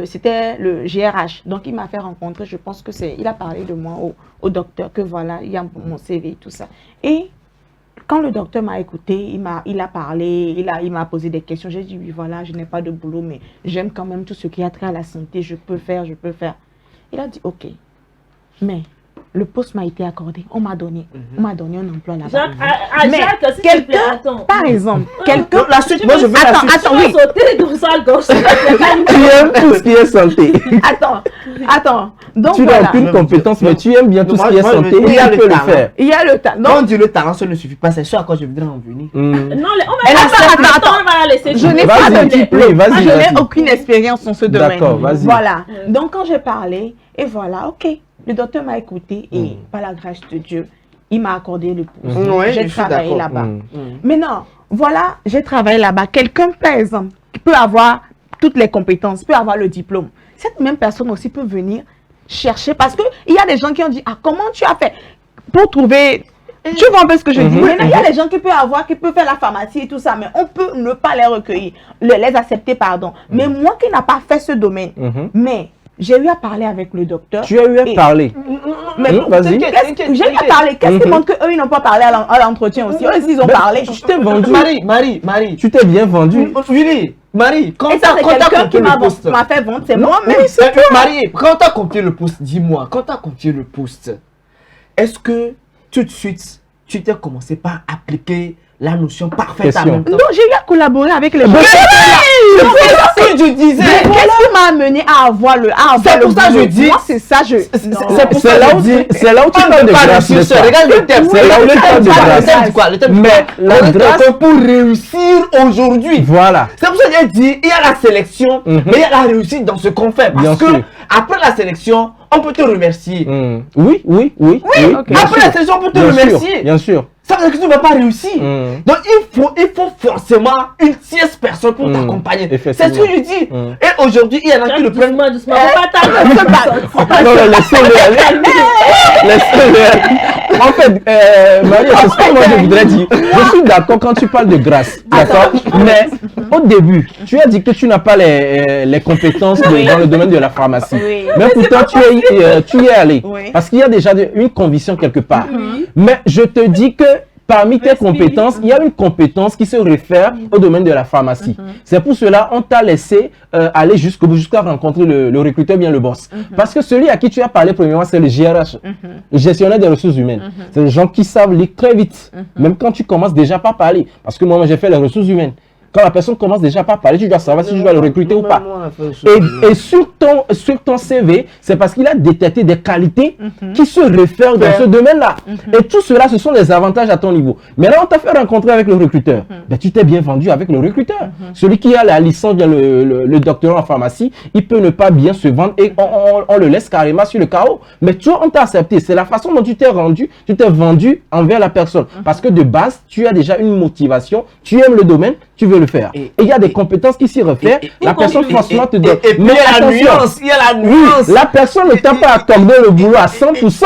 c'était le GRH. Donc, il m'a fait rencontrer, je pense que il a parlé de moi au docteur, que voilà, il y a mon CV et tout ça. Et quand le docteur m'a écouté, il a parlé, il m'a posé des questions. J'ai dit, oui, voilà, je n'ai pas de boulot, mais j'aime quand même tout ce qui a trait à la santé, je peux faire. Il a dit, ok, mais le poste m'a été accordé, on m'a donné un emploi là-bas. Jacques, s'il te plaît, attends. Par exemple, quelqu'un... La suite, moi je veux la suite. Attends, oui. Sauter dans sa gauche. Tu aimes tout ce qui est santé. Attends. Donc, tu n'as aucune compétence, mais tu aimes bien tout ce qui est santé. Il y a le talent. Il y a le talent. Quand on dit le talent, ça ne suffit pas. C'est sûr à quoi je voudrais en venir. Non, on va la laisser. Je n'ai pas de diplôme. Je n'ai aucune expérience dans ce domaine. D'accord, vas-y. Voilà. Donc, quand j'ai parlé, et voilà, ok. Le docteur m'a écouté et par la grâce de Dieu, il m'a accordé le poste. J'ai travaillé là-bas. Maintenant, voilà, j'ai travaillé là-bas. Quelqu'un, par exemple, qui peut avoir toutes les compétences, peut avoir le diplôme. Cette même personne aussi peut venir chercher parce qu'il y a des gens qui ont dit, ah, comment tu as fait pour trouver... Tu vois un peu ce que je dis? Maintenant, il y a des gens qui peuvent faire la pharmacie et tout ça, mais on peut ne pas les recueillir, les accepter, pardon. Mais moi qui n'ai pas fait ce domaine, mais... J'ai eu à parler avec le docteur. Tu as eu à parler. Mais vas-y. J'ai eu à parler. Qu'est-ce qui montre qu'eux, ils n'ont pas parlé à l'entretien aussi? Eux, ils ont parlé. Tu t'es vendu. Marie. Tu t'es bien vendu. Willy, Marie, quand tu as quelqu'un compris le poste. m'a fait vendre, c'est moi. Marie, quand tu as compris le poste, dis-moi, quand tu as compris le poste, est-ce que tout de suite, tu t'es commencé par appliquer la notion parfaite en même temps? Non, j'ai eu à collaborer avec les gens. C'est ce que je disais. Qu'est-ce qui m'a amené à avoir le c'est pour ça que je dis. C'est ça, c'est là où tu parles de grâce. Regarde le thème. C'est là où tu parles de grâce. Le thème, mais la grâce pour réussir aujourd'hui. Voilà. C'est pour ça que j'ai dit, il y a la sélection, mais il y a la réussite dans ce qu'on fait. Parce que après la sélection, on peut te remercier. Oui. Après la sélection, on peut te remercier. Bien sûr. Ça veut dire que tu ne vas pas réussir. Donc il faut forcément une tierce personne pour t'accompagner. C'est ce que je dis. Et aujourd'hui, il y en a qui le prennent. Doucement. Non, laissez-le aller. Laissez-le aller. En fait, Marie, c'est ce que moi je voudrais dire. Je suis d'accord quand tu parles de grâce. D'accord. Mais au début, tu as dit que tu n'as pas les compétences dans le domaine de la pharmacie. Mais pourtant, tu y es allé. Parce qu'il y a déjà une conviction quelque part. Mais je te dis que parmi tes compétences, il y a une compétence qui se réfère au domaine de la pharmacie. C'est pour cela qu'on t'a laissé aller jusqu'au bout, jusqu'à rencontrer le recruteur, bien le boss. Parce que celui à qui tu as parlé premièrement, c'est le GRH, le gestionnaire des ressources humaines. C'est des gens qui savent lire très vite, même quand tu commences déjà pas à parler. Parce que moi, j'ai fait les ressources humaines. Quand la personne commence déjà pas à parler, tu dois savoir si tu dois le recruter ou pas. Et sur ton CV, c'est parce qu'il a détecté des qualités qui se réfèrent dans ce domaine-là. Et tout cela, ce sont des avantages à ton niveau. Maintenant, on t'a fait rencontrer avec le recruteur. Ben, tu t'es bien vendu avec le recruteur. Celui qui a la licence, bien le doctorat en pharmacie, il peut ne pas bien se vendre et on le laisse carrément sur le carreau. Mais toi, on t'a accepté. C'est la façon dont tu t'es vendu envers la personne. Parce que de base, tu as déjà une motivation, tu aimes le domaine, tu veux le faire. Et il y a des compétences qui s'y réfèrent. La personne, franchement, te donne. Mais il y a la nuance. La personne ne t'a pas accordé le boulot à 100%.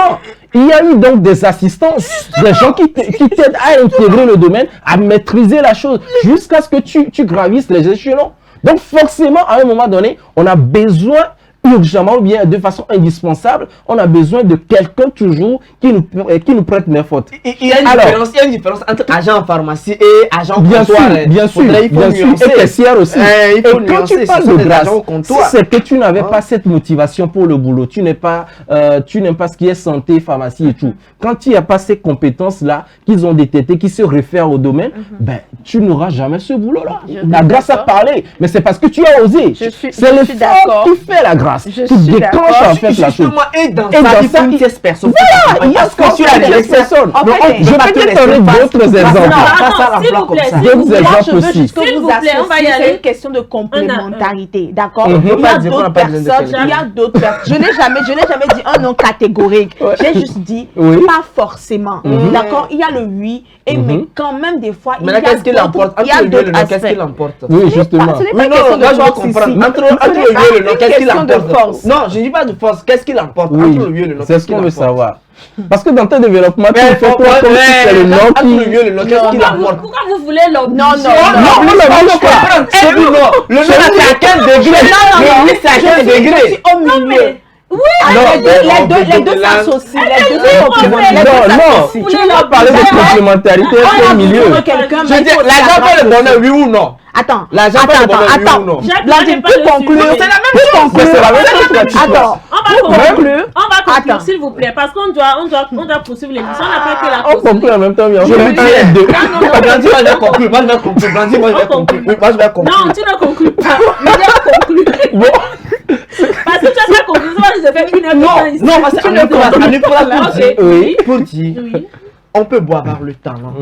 Il y a eu donc des assistances, des gens qui t'aident à intégrer le domaine, à maîtriser la chose, jusqu'à ce que tu gravisses les échelons. Donc forcément, à un moment donné, on a besoin urgemment ou bien de façon indispensable, on a besoin de quelqu'un toujours qui nous prête main forte. Il y a une différence entre agent en pharmacie et agent comptoir. Bien sûr, et caissière aussi. Et quand tu parles de grâce, si c'est que tu n'avais pas cette motivation pour le boulot, tu n'aimes pas ce qui est santé, pharmacie et tout. Quand tu n'as pas ces compétences-là, qu'ils ont détectées, qui se réfèrent au domaine, ben, tu n'auras jamais ce boulot-là. La grâce a parlé, mais c'est parce que tu as osé. C'est le fort qui fait la grâce. Tu déclenches en fait la chose. Et dans sa vie, une tierce personne. Voilà, il y a ce qu'on fait avec les personnes. Je peux te donner d'autres exemples. D'autres exemples aussi. S'il vous plaît, on va y aller. C'est une question de complémentarité, d'accord? Il y a d'autres personnes. Je n'ai jamais dit un nom catégorique. J'ai juste dit pas forcément. D'accord? Il y a le oui, mais quand même des fois, il y a d'autres aspects. Qu'est-ce qu'il emporte? Oui, justement. Ce n'est pas une question de force ici. Entre le oui et le non, qu'est-ce qu'il emporte? Non, je ne dis pas de force. Qu'est-ce qu'il emporte? Oui, c'est ce qu'on veut savoir. Parce que dans ton développement, tu fais quoi comme si c'est le nom qui... Qu'est-ce qu'il emporte? Pourquoi vous voulez l'obliger? Non, le nom, c'est à quel degré? Le oui, c'est à quel degré? Au milieu. Les deux s'associent. Non, tu vas parler de complémentarité au milieu. Je veux dire, l'argent peut le donner, oui ou non? Attends, l'argent peut le donner, oui ou non? Blandine, pour conclure, c'est la même chose. Mais c'est la même chose. Attends, On va conclure, s'il vous plaît, parce qu'on doit poursuivre l'émission. On n'a pas que la On conclut en même temps, bien. Je veux dire, deux. Blandine, moi je vais conclure. Moi je vais conclure. Blandine, moi je vais conclure. Moi je vais conclure. Non, tu ne conclus pas. Je conclure. Parce que tu as pas conclu. Je vais une heure ici. Non, parce que pour dire, Oui. on peut beau avoir le talent,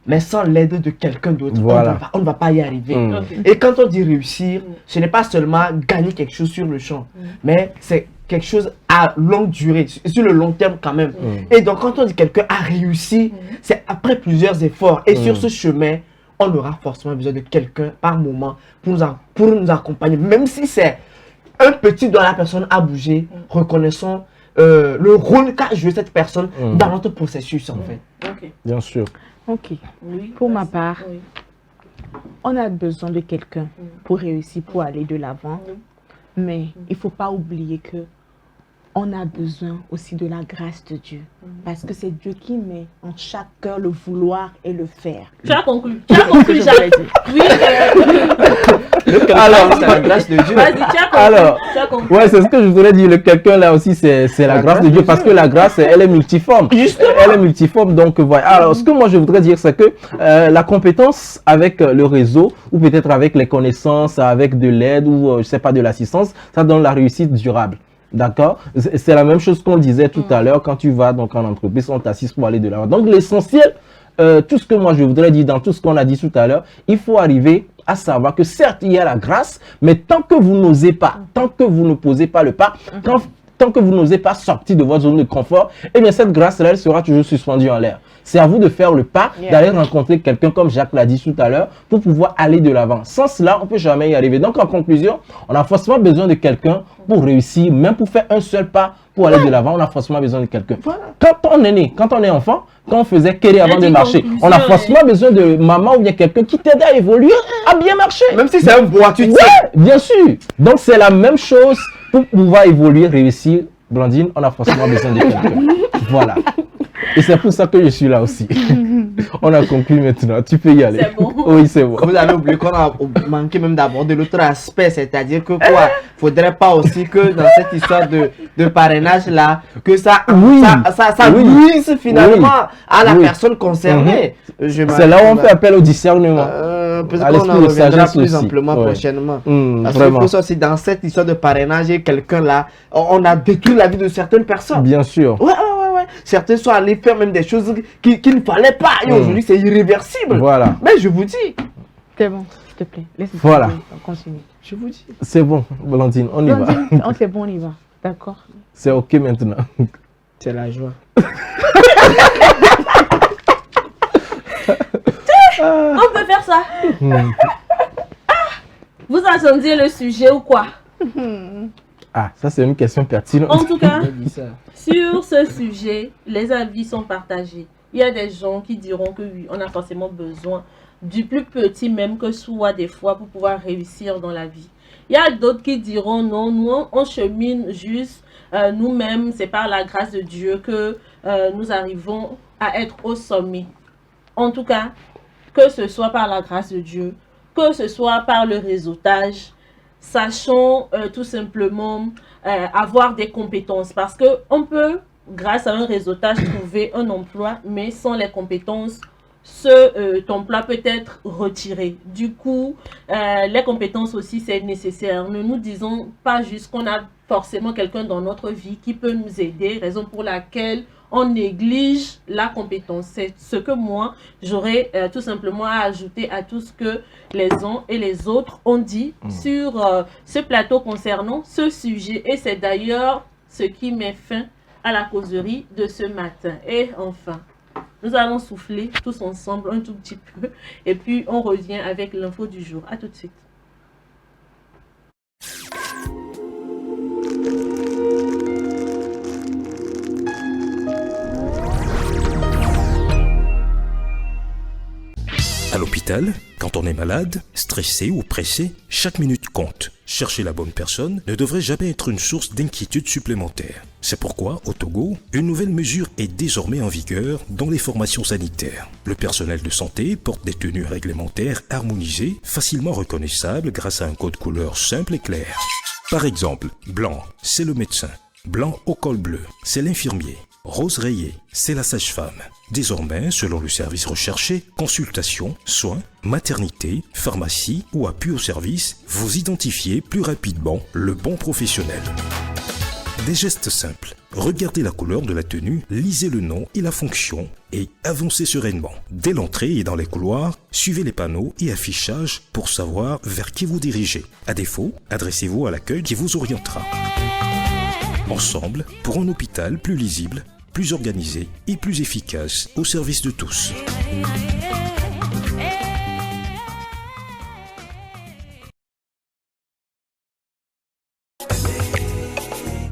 mais sans l'aide de quelqu'un d'autre, Voilà. on ne va pas y arriver. Ok. Et quand on dit réussir, ce n'est pas seulement gagner quelque chose sur le champ, mais c'est quelque chose à longue durée, sur le long terme quand même. Et donc quand on dit quelqu'un a réussi, c'est après plusieurs efforts. Et sur ce chemin, on aura forcément besoin de quelqu'un par moment pour nous accompagner. Même si c'est un petit doigt, la personne a bougé, reconnaissons le rôle qu'a joué cette personne dans notre processus en fait. Ok. Bien sûr. ok. Oui. Pour ma part, Oui. on a besoin de quelqu'un pour réussir, pour aller de l'avant. Mais il ne faut pas oublier que on a besoin aussi de la grâce de Dieu. Parce que c'est Dieu qui met en chaque cœur le vouloir et le faire. Tu as conclu. Tu as conclu, Jacques. Oui. Alors, c'est la grâce de Dieu. Vas-y, tu as conclu. Alors, Tu as conclu. ouais, c'est ce que je voudrais dire. Le quelqu'un là aussi, c'est la grâce de Dieu. Parce que la grâce, elle est multiforme. Elle est multiforme. Donc, voilà. Alors, ce que moi, je voudrais dire, c'est que la compétence avec le réseau, ou peut-être avec les connaissances, avec de l'aide, ou je sais pas, de l'assistance, ça donne la réussite durable. D'accord? C'est la même chose qu'on disait tout à l'heure. Quand tu vas donc en entreprise, on t'assiste pour aller de l'avant. Donc, l'essentiel, tout ce que moi, je voudrais dire dans tout ce qu'on a dit tout à l'heure, il faut arriver à savoir que certes, il y a la grâce, mais tant que vous n'osez pas, tant que vous ne posez pas le pas, tant que vous n'osez pas sortir de votre zone de confort, eh bien, cette grâce-là, elle sera toujours suspendue en l'air. C'est à vous de faire le pas, d'aller rencontrer quelqu'un, comme Jacques l'a dit tout à l'heure, pour pouvoir aller de l'avant. Sans cela, on ne peut jamais y arriver. Donc, en conclusion, on a forcément besoin de quelqu'un pour réussir, même pour faire un seul pas pour aller de l'avant, on a forcément besoin de quelqu'un. Quand on est né, quand on est enfant, quand on faisait quérir avant de marcher, on a forcément besoin de maman ou bien quelqu'un qui t'aide à évoluer, à bien marcher. Même si c'est un bois, tu sais. Ouais, bien sûr. Donc, c'est la même chose pour pouvoir évoluer, réussir. Blandine, on a forcément besoin de quelqu'un. Voilà. Et c'est pour ça que je suis là aussi. On a conclu maintenant. Tu peux y aller. C'est bon. Oui, c'est bon. Vous avez oublié qu'on a manqué même d'aborder l'autre aspect, c'est-à-dire que quoi, faudrait pas aussi que dans cette histoire de parrainage là, que ça nuise finalement à la personne concernée. C'est là où on fait appel au discernement. Peut-être qu'on en reviendra plus amplement prochainement. Parce qu'il faut ça aussi, dans cette histoire de parrainage, il y a quelqu'un là, on a détruit la vie de certaines personnes. Bien sûr. Ouais. Certains sont allés faire même des choses qu'il ne fallait pas. Et aujourd'hui, c'est irréversible. Voilà. Mais je vous dis. C'est bon, s'il te plaît. Laisse-moi voilà. continuer. Je vous dis. C'est bon, Blandine, on y va. C'est bon, on y va. D'accord. C'est OK maintenant. C'est la joie. On peut faire ça. Vous attendiez le sujet ou quoi? Ah, ça c'est une question pertinente. En tout cas, sur ce sujet, les avis sont partagés. Il y a des gens qui diront que oui, on a forcément besoin du plus petit même que soit des fois pour pouvoir réussir dans la vie. Il y a d'autres qui diront non, nous on chemine juste nous-mêmes, c'est par la grâce de Dieu que nous arrivons à être au sommet. En tout cas, que ce soit par la grâce de Dieu, que ce soit par le réseautage, sachons tout simplement avoir des compétences parce qu'on peut, grâce à un réseautage, trouver un emploi, mais sans les compétences, cet emploi peut être retiré. Du coup, les compétences aussi, c'est nécessaire. Ne nous disons pas juste qu'on a forcément quelqu'un dans notre vie qui peut nous aider, raison pour laquelle on néglige la compétence. C'est ce que moi, j'aurais tout simplement à ajouter à tout ce que les uns et les autres ont dit sur ce plateau concernant ce sujet. Et c'est d'ailleurs ce qui met fin à la causerie de ce matin. Et enfin, nous allons souffler tous ensemble un tout petit peu. Et puis, on revient avec l'info du jour. À tout de suite. À l'hôpital, médical, quand on est malade, stressé ou pressé, chaque minute compte. Chercher la bonne personne ne devrait jamais être une source d'inquiétude supplémentaire. C'est pourquoi, au Togo, une nouvelle mesure est désormais en vigueur dans les formations sanitaires. Le personnel de santé porte des tenues réglementaires harmonisées, facilement reconnaissables grâce à un code couleur simple et clair. Par exemple, blanc, c'est le médecin. Blanc au col bleu, c'est l'infirmier. Rose rayé, c'est la sage-femme. Désormais, selon le service recherché, consultation, soins, maternité, pharmacie ou appui au service, vous identifiez plus rapidement le bon professionnel. Des gestes simples. Regardez la couleur de la tenue, lisez le nom et la fonction et avancez sereinement. Dès l'entrée et dans les couloirs, suivez les panneaux et affichages pour savoir vers qui vous dirigez. À défaut, adressez-vous à l'accueil qui vous orientera. Ensemble, pour un hôpital plus lisible, plus organisé et plus efficace au service de tous.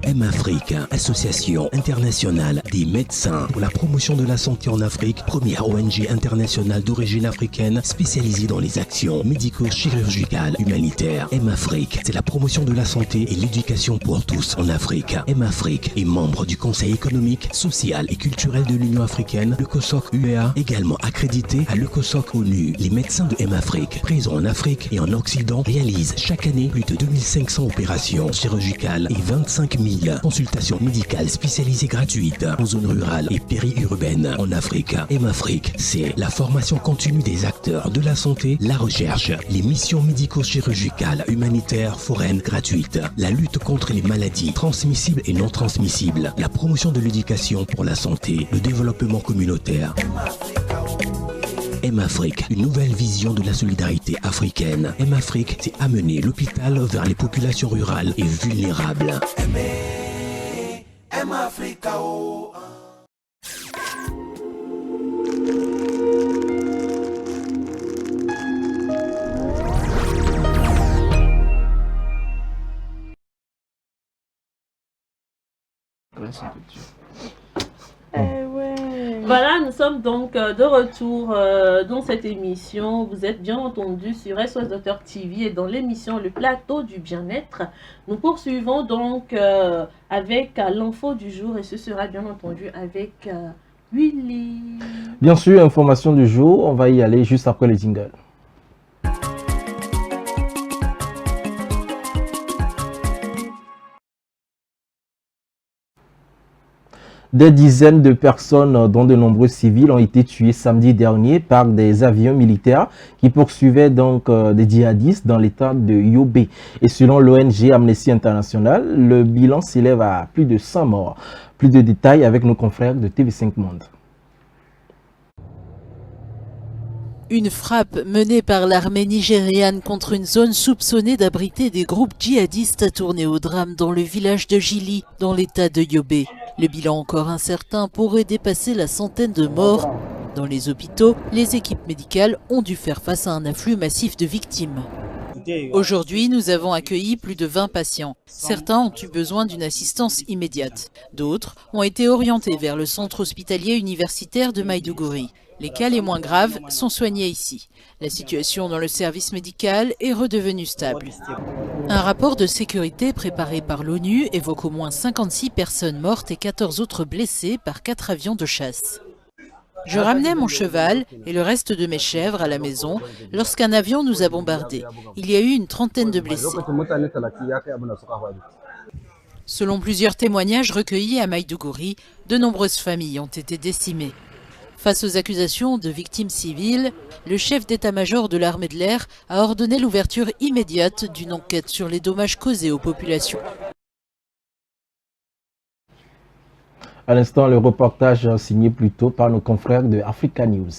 M-Afrique, Association internationale des médecins pour la promotion de la santé en Afrique, première ONG internationale d'origine africaine spécialisée dans les actions médico-chirurgicales humanitaires. M-Afrique, c'est la promotion de la santé et l'éducation pour tous en Afrique. M-Afrique est membre du Conseil économique, social et culturel de l'Union africaine, le COSOC UEA, également accrédité à le COSOC ONU. Les médecins de M-Afrique, présents en Afrique et en Occident, réalisent chaque année plus de 2500 opérations chirurgicales et 25 000 consultations médicales spécialisées gratuites en zone rurale et périurbaine en Afrique. M-Afrique, c'est la formation continue des acteurs de la santé, la recherche, les missions médico-chirurgicales humanitaires foraines gratuites, la lutte contre les maladies transmissibles et non transmissibles, la promotion de l'éducation pour la santé, le développement communautaire. M-Afrique, une nouvelle vision de la solidarité africaine. M-Afrique, c'est amener l'hôpital vers les populations rurales et vulnérables. Voilà, nous sommes donc de retour dans cette émission. Vous êtes bien entendu sur SOS Docteur TV et dans l'émission Le Plateau du Bien-être. Nous poursuivons donc avec l'info du jour et ce sera bien entendu avec Willy. Bien sûr, information du jour, on va y aller juste après les jingles. Des dizaines de personnes, dont de nombreux civils, ont été tués samedi dernier par des avions militaires qui poursuivaient donc des djihadistes dans l'état de Yobe. Et selon l'ONG Amnesty International, le bilan s'élève à plus de 100 morts. Plus de détails avec nos confrères de TV5 Monde. Une frappe menée par l'armée nigériane contre une zone soupçonnée d'abriter des groupes djihadistes a tourné au drame dans le village de Jili, dans l'état de Yobe. Le bilan encore incertain pourrait dépasser la centaine de morts. Dans les hôpitaux, les équipes médicales ont dû faire face à un afflux massif de victimes. Aujourd'hui, nous avons accueilli plus de 20 patients. Certains ont eu besoin d'une assistance immédiate. D'autres ont été orientés vers le centre hospitalier universitaire de Maïdougouri. Les cas les moins graves sont soignés ici. La situation dans le service médical est redevenue stable. Un rapport de sécurité préparé par l'ONU évoque au moins 56 personnes mortes et 14 autres blessées par 4 avions de chasse. Je ramenais mon cheval et le reste de mes chèvres à la maison lorsqu'un avion nous a bombardés. Il y a eu une trentaine de blessés. Selon plusieurs témoignages recueillis à Maïdougouri, de nombreuses familles ont été décimées. Face aux accusations de victimes civiles, le chef d'état-major de l'armée de l'air a ordonné l'ouverture immédiate d'une enquête sur les dommages causés aux populations. À l'instant, le reportage signé plus tôt par nos confrères de Africa News.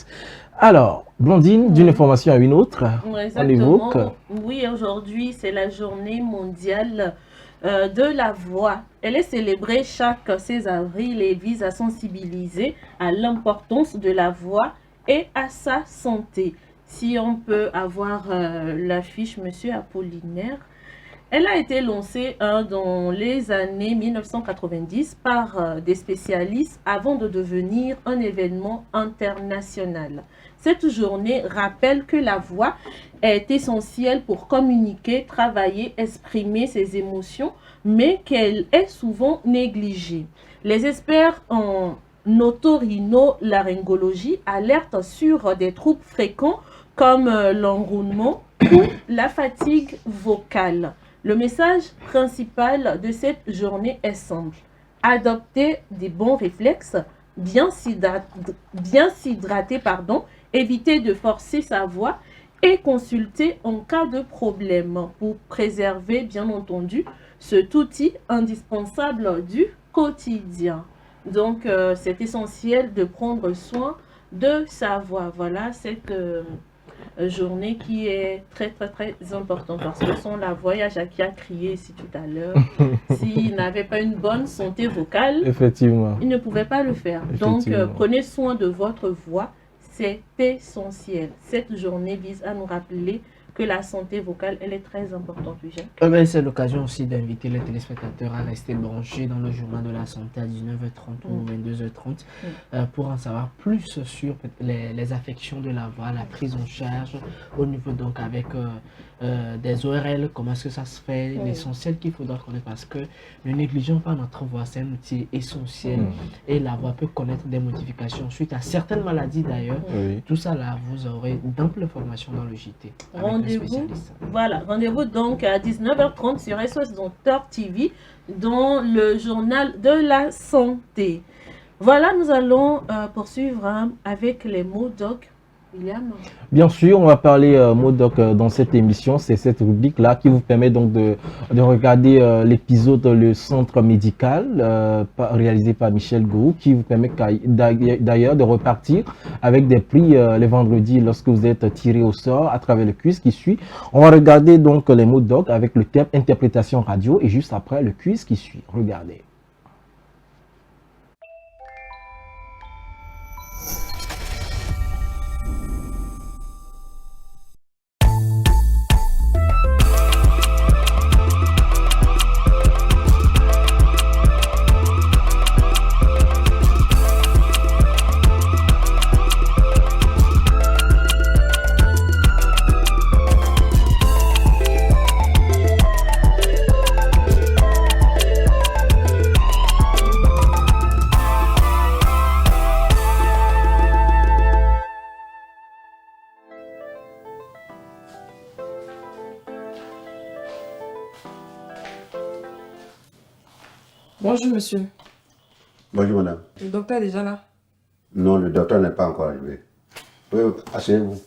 Alors, Blondine, d'une information à une autre, on évoque... Oui, aujourd'hui, c'est la journée mondiale de la voix. Elle est célébrée chaque 16 avril et vise à sensibiliser à l'importance de la voix et à sa santé. Si on peut avoir l'affiche, Monsieur Apollinaire. Elle a été lancée dans les années 1990 par des spécialistes avant de devenir un événement international. Cette journée rappelle que la voix est essentielle pour communiquer, travailler, exprimer ses émotions, mais qu'elle est souvent négligée. Les experts en otorhinolaryngologie alertent sur des troubles fréquents comme l'enroulement ou la fatigue vocale. Le message principal de cette journée est simple. Adopter des bons réflexes, bien s'hydrater, éviter de forcer sa voix et consulter en cas de problème pour préserver, bien entendu, cet outil indispensable du quotidien. Donc, c'est essentiel de prendre soin de sa voix. Voilà cette journée qui est très, très, très importante parce que sans la voix, il y a Jacques qui a crié ici tout à l'heure. S'il n'avait pas une bonne santé vocale, effectivement, il ne pouvait pas le faire. Donc, prenez soin de votre voix. C'est essentiel. Cette journée vise à nous rappeler que la santé vocale, elle est très importante, c'est l'occasion aussi d'inviter les téléspectateurs à rester branchés dans le journal de la santé à 19h30 ou 22h30 pour en savoir plus sur les affections de la voix, la prise en charge au niveau donc avec des ORL, comment est-ce que ça se fait, l'essentiel qu'il faudra connaître parce que ne négligeons pas notre voix, c'est un outil essentiel et la voix peut connaître des modifications suite à certaines maladies d'ailleurs. Tout ça là, vous aurez d'amples formations dans le JT. Rendez-vous donc à 19h30 sur SOS Docteur TV dans le journal de la santé. Voilà, nous allons poursuivre avec les mots doc. William. Bien sûr, on va parler mots doc dans cette émission. C'est cette rubrique-là qui vous permet donc de regarder l'épisode Le Centre Médical réalisé par Michel Gou, qui vous permet d'ailleurs de repartir avec des prix les vendredis lorsque vous êtes tiré au sort à travers le quiz qui suit. On va regarder donc les mots doc avec le thème interprétation radio et juste après le quiz qui suit. Regardez. Bonjour monsieur. Bonjour madame. Le docteur est déjà là? Non, le docteur n'est pas encore arrivé. Oui, asseyez-vous.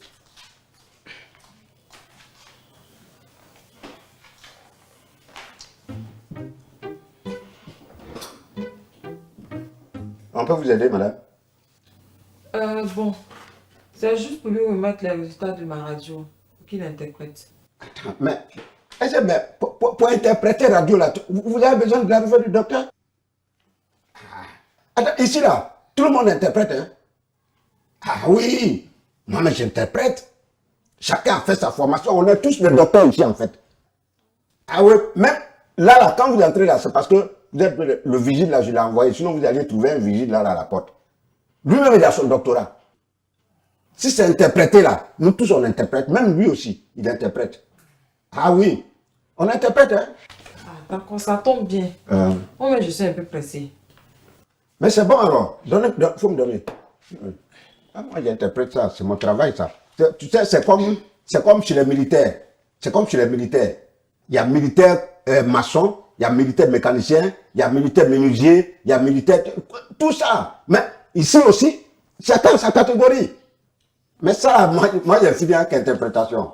On peut vous aider madame? Bon, c'est juste pour lui remettre les résultats de ma radio, pour qu'il interprète. Attends, mais pour interpréter radio là, vous avez besoin de la revue du docteur? Attends, ici là, tout le monde interprète, hein? Ah oui, moi mais j'interprète. Chacun a fait sa formation, on est tous des docteurs ici en fait. Ah oui, même là, quand vous entrez là, c'est parce que vous êtes le vigile là, je l'ai envoyé, sinon vous allez trouver un vigile là à la porte. Lui-même il a son doctorat. Si c'est interprété là, nous tous on interprète, même lui aussi, il interprète. Ah oui, on interprète, hein? Ah, d'accord, ça tombe bien. Oh, mais je suis un peu pressé. Mais c'est bon alors, il faut me donner. Ah, moi j'interprète ça, c'est mon travail ça. Tu sais, c'est comme chez les militaires. C'est comme chez les militaires. Il y a militaire maçon, il y a militaire mécanicien, il y a militaire menuisier, il y a militaire... Tout ça. Mais ici aussi, chacun sa catégorie. Mais ça, moi j'ai fini avec interprétation.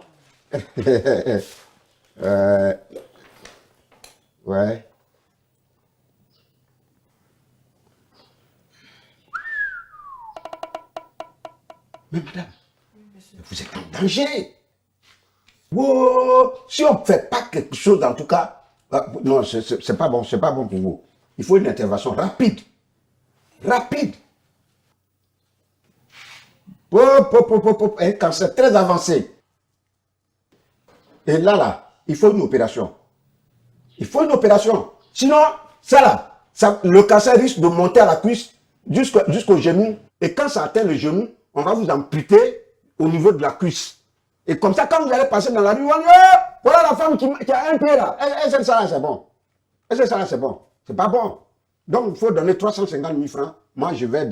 Ouais. Mais madame, vous êtes en danger. Wow. Si on ne fait pas quelque chose, en tout cas, non, c'est pas bon pour vous. Il faut une intervention rapide. Rapide. Quand c'est très avancé. Et là, il faut une opération. Il faut une opération. Sinon, ça là, le cancer risque de monter à la cuisse jusqu'au genou. Et quand ça atteint le genou, on va vous amputer au niveau de la cuisse. Et comme ça, quand vous allez passer dans la rue, on va dire, voilà la femme qui a un pied là. Et ça là, c'est bon. Et ça là, c'est bon. C'est pas bon. Donc, il faut donner 350 000 francs. Moi, je vais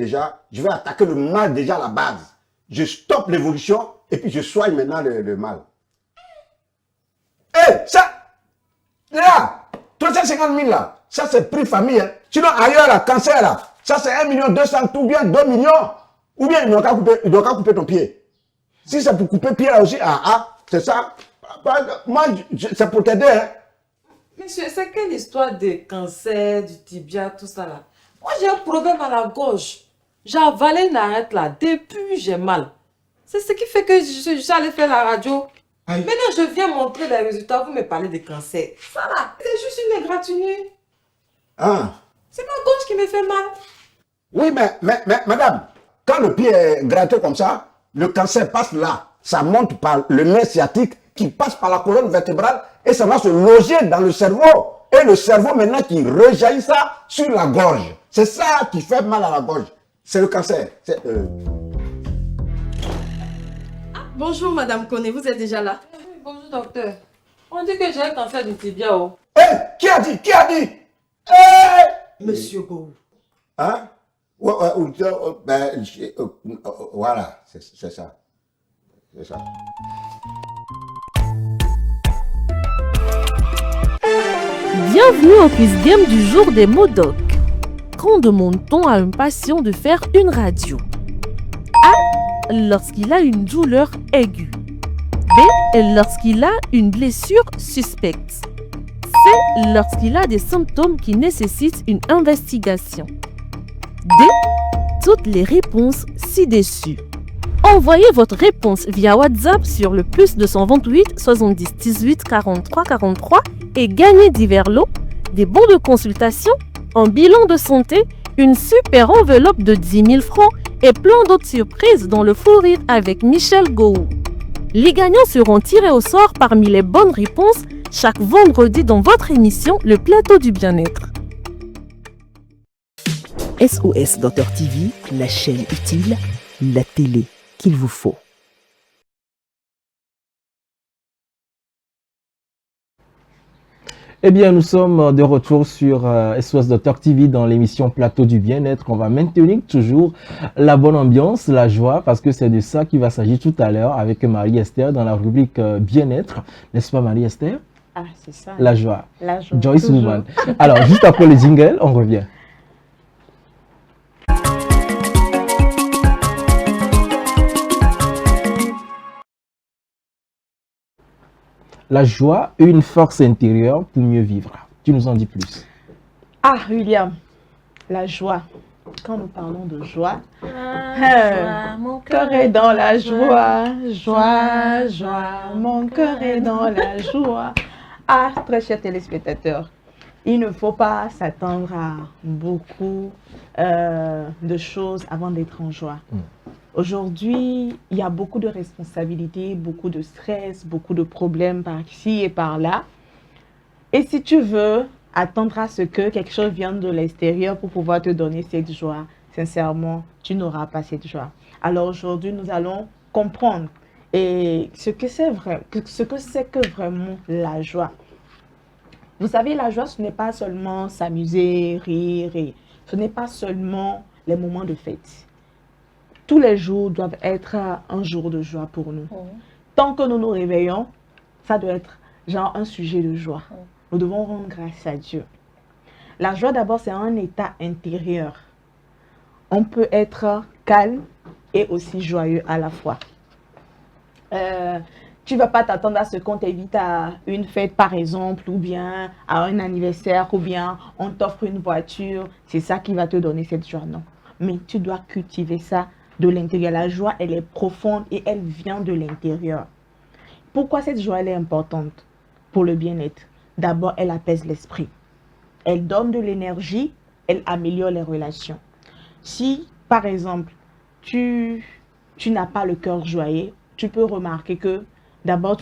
attaquer le mal déjà à la base. Je stoppe l'évolution et puis je soigne maintenant le mal. Ça, là, 350 000 là, ça c'est prix famille. Hein. Sinon, ailleurs, là, cancer là, ça c'est 1 200 000, ou bien 2 millions. Ou bien il doit qu'à couper ton pied. Si c'est pour couper pied là aussi, c'est ça. Moi, c'est pour t'aider. Hein. Monsieur, c'est quelle histoire de cancer, du tibia, tout ça là? Moi, j'ai un problème à la gorge. J'ai avalé une arête là. Depuis, j'ai mal. C'est ce qui fait que j'allais faire la radio. Aïe. Maintenant, je viens montrer les résultats. Vous me parlez de cancer. Ça là, c'est juste une égratignure. C'est ma gorge qui me fait mal. Oui, mais madame, quand le pied est gratté comme ça, le cancer passe là. Ça monte par le nerf sciatique qui passe par la colonne vertébrale et ça va se loger dans le cerveau. Et le cerveau maintenant qui rejaillit ça sur la gorge. C'est ça qui fait mal à la gorge. C'est le cancer. Bonjour Madame Koné, vous êtes déjà là? Bonjour docteur. On dit que j'ai un cancer du tibia. Qui a dit? Monsieur Gou. Hein? Voilà, c'est ça. C'est ça. Bienvenue au quiz game du jour des MODOC. Quand demande-t-on à un patient de faire une radio? A. Lorsqu'il a une douleur aiguë. B. Lorsqu'il a une blessure suspecte. C. Lorsqu'il a des symptômes qui nécessitent une investigation. D. Toutes les réponses ci-dessus. Envoyez votre réponse via WhatsApp sur le +228 70 18 43 43 et gagnez divers lots, des bons de consultation, un bilan de santé, une super enveloppe de 10 000 francs et plein d'autres surprises dans le fou rire avec Michel Gou. Les gagnants seront tirés au sort parmi les bonnes réponses chaque vendredi dans votre émission Le Plateau du Bien-être. SOS Docteur TV, la chaîne utile, la télé qu'il vous faut. Eh bien, nous sommes de retour sur SOS Docteur TV dans l'émission Plateau du Bien-être. On va maintenir toujours la bonne ambiance, la joie, parce que c'est de ça qu'il va s'agir tout à l'heure avec Marie-Esther dans la rubrique Bien-être. N'est-ce pas, Marie-Esther? Ah, c'est ça. La joie. La joie. Joyce Woman. Alors, juste après le jingle, on revient. La joie, une force intérieure pour mieux vivre. Tu nous en dis plus. Ah, William, la joie. Quand nous parlons de joie, mon cœur est dans la joie, joie, mon cœur est dans la joie. Ah, très chers téléspectateurs, il ne faut pas s'attendre à beaucoup de choses avant d'être en joie. Aujourd'hui, il y a beaucoup de responsabilités, beaucoup de stress, beaucoup de problèmes par-ci et par-là. Et si tu veux attendre à ce que quelque chose vienne de l'extérieur pour pouvoir te donner cette joie, sincèrement, tu n'auras pas cette joie. Alors aujourd'hui, nous allons comprendre ce que c'est que vraiment la joie. Vous savez, la joie, ce n'est pas seulement s'amuser, rire, et ce n'est pas seulement les moments de fête. Tous les jours doivent être un jour de joie pour nous. Tant que nous nous réveillons, ça doit être genre un sujet de joie. Nous devons rendre grâce à Dieu. La joie d'abord, c'est un état intérieur. On peut être calme et aussi joyeux à la fois. Tu ne vas pas t'attendre à ce qu'on t'invite à une fête par exemple, ou bien à un anniversaire, ou bien on t'offre une voiture. C'est ça qui va te donner cette joie, non. Mais tu dois cultiver ça de l'intérieur. La joie, elle est profonde et elle vient de l'intérieur. Pourquoi cette joie elle est importante pour le bien-être? D'abord, elle apaise l'esprit. Elle donne de l'énergie, elle améliore les relations. Si, par exemple, tu n'as pas le cœur joyeux, tu peux remarquer que D'abord,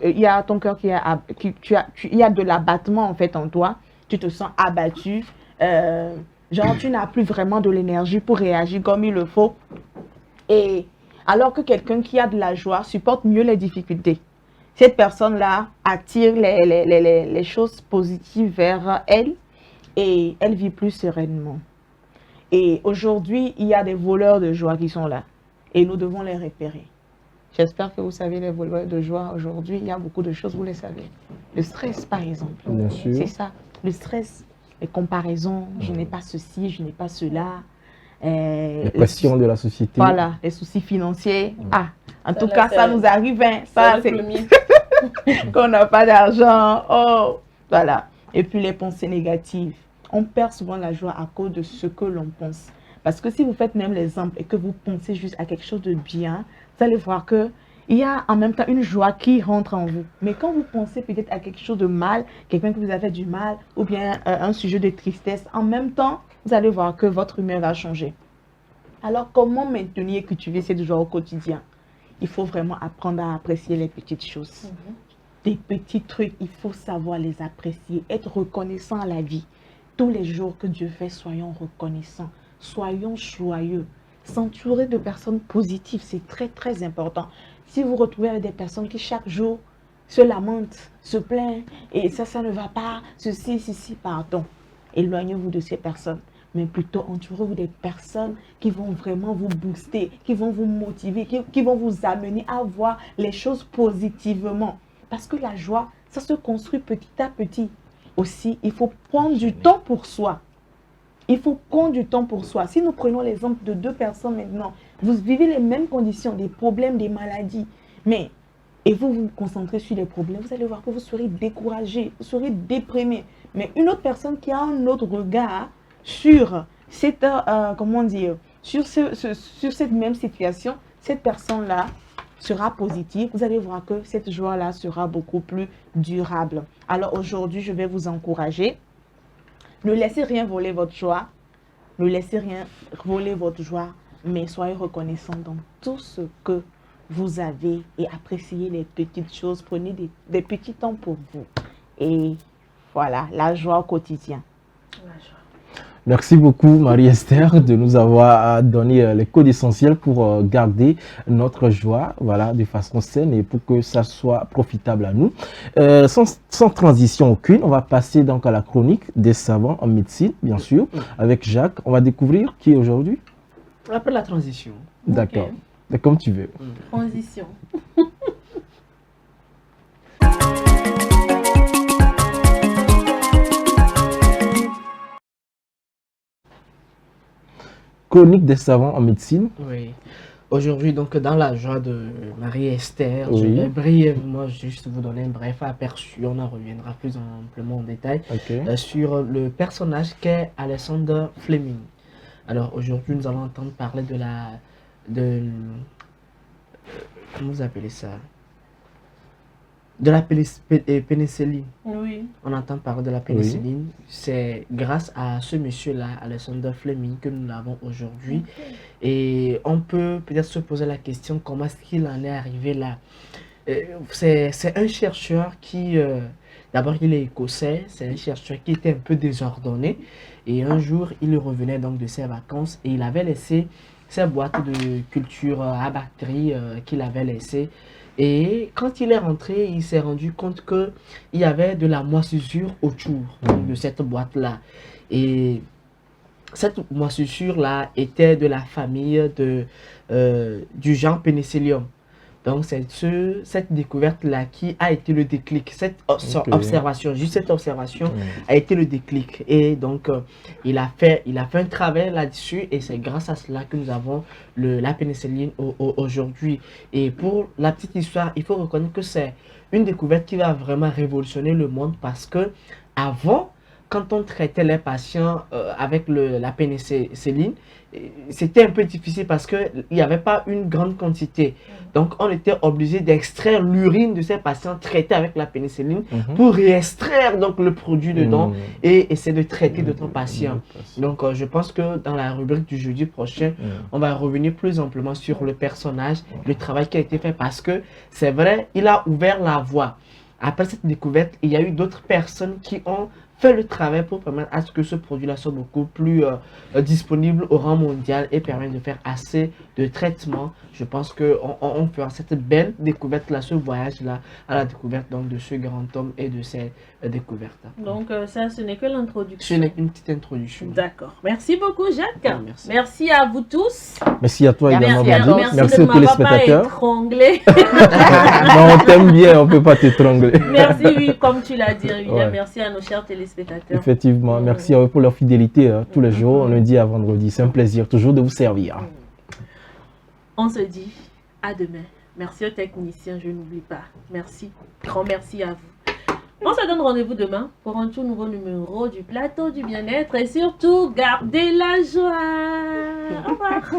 il y a ton cœur il y a de l'abattement en fait en toi. Tu te sens abattu. Genre, tu n'as plus vraiment de l'énergie pour réagir comme il le faut. Et alors que quelqu'un qui a de la joie supporte mieux les difficultés. Cette personne-là attire les choses positives vers elle et elle vit plus sereinement. Et aujourd'hui, il y a des voleurs de joie qui sont là et nous devons les repérer. J'espère que vous savez les voleurs de joie aujourd'hui. Il y a beaucoup de choses, vous les savez. Le stress, par exemple. Bien sûr. C'est ça. Le stress, les comparaisons. Je n'ai pas ceci, je n'ai pas cela. Les pressions de la société. Voilà, les soucis financiers. En tout cas, ça nous arrive. Hein. Ça, c'est qu'on n'a pas d'argent. Oh, voilà. Et puis les pensées négatives. On perd souvent la joie à cause de ce que l'on pense. Parce que si vous faites même l'exemple et que vous pensez juste à quelque chose de bien, vous allez voir qu'il y a en même temps une joie qui rentre en vous. Mais quand vous pensez peut-être à quelque chose de mal, quelqu'un qui vous a fait du mal, ou bien un sujet de tristesse, en même temps, vous allez voir que votre humeur va changer. Alors, comment maintenir et cultiver cette joie au quotidien? Il faut vraiment apprendre à apprécier les petites choses. Des petits trucs, il faut savoir les apprécier, être reconnaissant à la vie. Tous les jours que Dieu fait, soyons reconnaissants, soyons joyeux. S'entourer de personnes positives, c'est très très important. Si vous retrouvez avec des personnes qui chaque jour se lamentent, se plaignent, et ça ne va pas, ceci, pardon. Éloignez-vous de ces personnes, mais plutôt entourez-vous des personnes qui vont vraiment vous booster, qui vont vous motiver, qui vont vous amener à voir les choses positivement. Parce que la joie, ça se construit petit à petit. Aussi, il faut prendre du temps pour soi. Il faut prendre du temps pour soi. Si nous prenons l'exemple de deux personnes maintenant, vous vivez les mêmes conditions, des problèmes, des maladies, et vous vous concentrez sur les problèmes, vous allez voir que vous serez découragé, vous serez déprimé. Mais une autre personne qui a un autre regard sur cette, sur cette même situation, cette personne-là sera positive. Vous allez voir que cette joie-là sera beaucoup plus durable. Alors aujourd'hui, je vais vous encourager. Ne laissez rien voler votre joie. Ne laissez rien voler votre joie, mais soyez reconnaissant dans tout ce que vous avez et appréciez les petites choses. Prenez des petits temps pour vous. Et voilà, la joie au quotidien. Merci beaucoup Marie-Esther de nous avoir donné les codes essentiels pour garder notre joie, voilà, de façon saine et pour que ça soit profitable à nous. Sans transition aucune, on va passer donc à la chronique des savants en médecine, bien sûr, avec Jacques. On va découvrir qui est aujourd'hui. Après la transition. D'accord, okay. Comme tu veux. Transition. Chronique des savants en médecine. Oui. Aujourd'hui, donc, dans la joie de Marie-Esther, je vais brièvement juste vous donner un bref aperçu. On en reviendra plus amplement en détail sur le personnage qu'est Alexander Fleming. Alors, aujourd'hui, nous allons entendre parler comment vous appelez ça? De la pénicilline. Oui. On entend parler de la pénicilline. Oui. C'est grâce à ce monsieur-là, Alexander Fleming, que nous l'avons aujourd'hui. Et on peut peut-être se poser la question, comment est-ce qu'il en est arrivé là? C'est un chercheur qui, d'abord il est écossais, c'est un chercheur qui était un peu désordonné. Et un jour, il revenait donc de ses vacances et il avait laissé ses boîtes de culture à bactéries qu'il avait laissées. Et quand il est rentré, il s'est rendu compte qu'il y avait de la moisissure autour de cette boîte-là. Et cette moisissure-là était de la famille du genre Penicillium. Donc c'est cette découverte-là qui a été le déclic. Cette observation, juste cette observation a été le déclic. Et donc il a fait un travail là-dessus et c'est grâce à cela que nous avons la pénicilline aujourd'hui. Et pour la petite histoire, il faut reconnaître que c'est une découverte qui va vraiment révolutionner le monde parce que avant, quand on traitait les patients avec la pénicilline, c'était un peu difficile parce qu'il n'y avait pas une grande quantité. Donc, on était obligé d'extraire l'urine de ces patients traités avec la pénicilline pour réextraire donc, le produit dedans et essayer de traiter d'autres patients. Donc, je pense que dans la rubrique du jeudi prochain, on va revenir plus amplement sur le personnage, le travail qui a été fait parce que c'est vrai, il a ouvert la voie. Après cette découverte, il y a eu d'autres personnes qui ont fait le travail pour permettre à ce que ce produit-là soit beaucoup plus disponible au rang mondial et permettre de faire assez de traitements. Je pense qu'on fera cette belle découverte-là, ce voyage-là, à la découverte donc, de ce grand homme et de ses découvertes. Donc ça, ce n'est que l'introduction. Ce n'est qu'une petite introduction. D'accord. Merci beaucoup, Jacques. Ah, merci. Merci à vous tous. Merci à toi également, Merci, merci aux téléspectateurs. Non, on t'aime bien, on ne peut pas t'étrangler. Merci, oui, comme tu l'as dit, ouais. Merci à nos chers téléspectateurs. Effectivement, merci à eux pour leur fidélité tous les jours, lundi à vendredi. C'est un plaisir toujours de vous servir. On se dit à demain. Merci aux techniciens, je n'oublie pas. Merci, grand merci à vous. On se donne rendez-vous demain pour un tout nouveau numéro du plateau du bien-être et surtout, gardez la joie. Au revoir.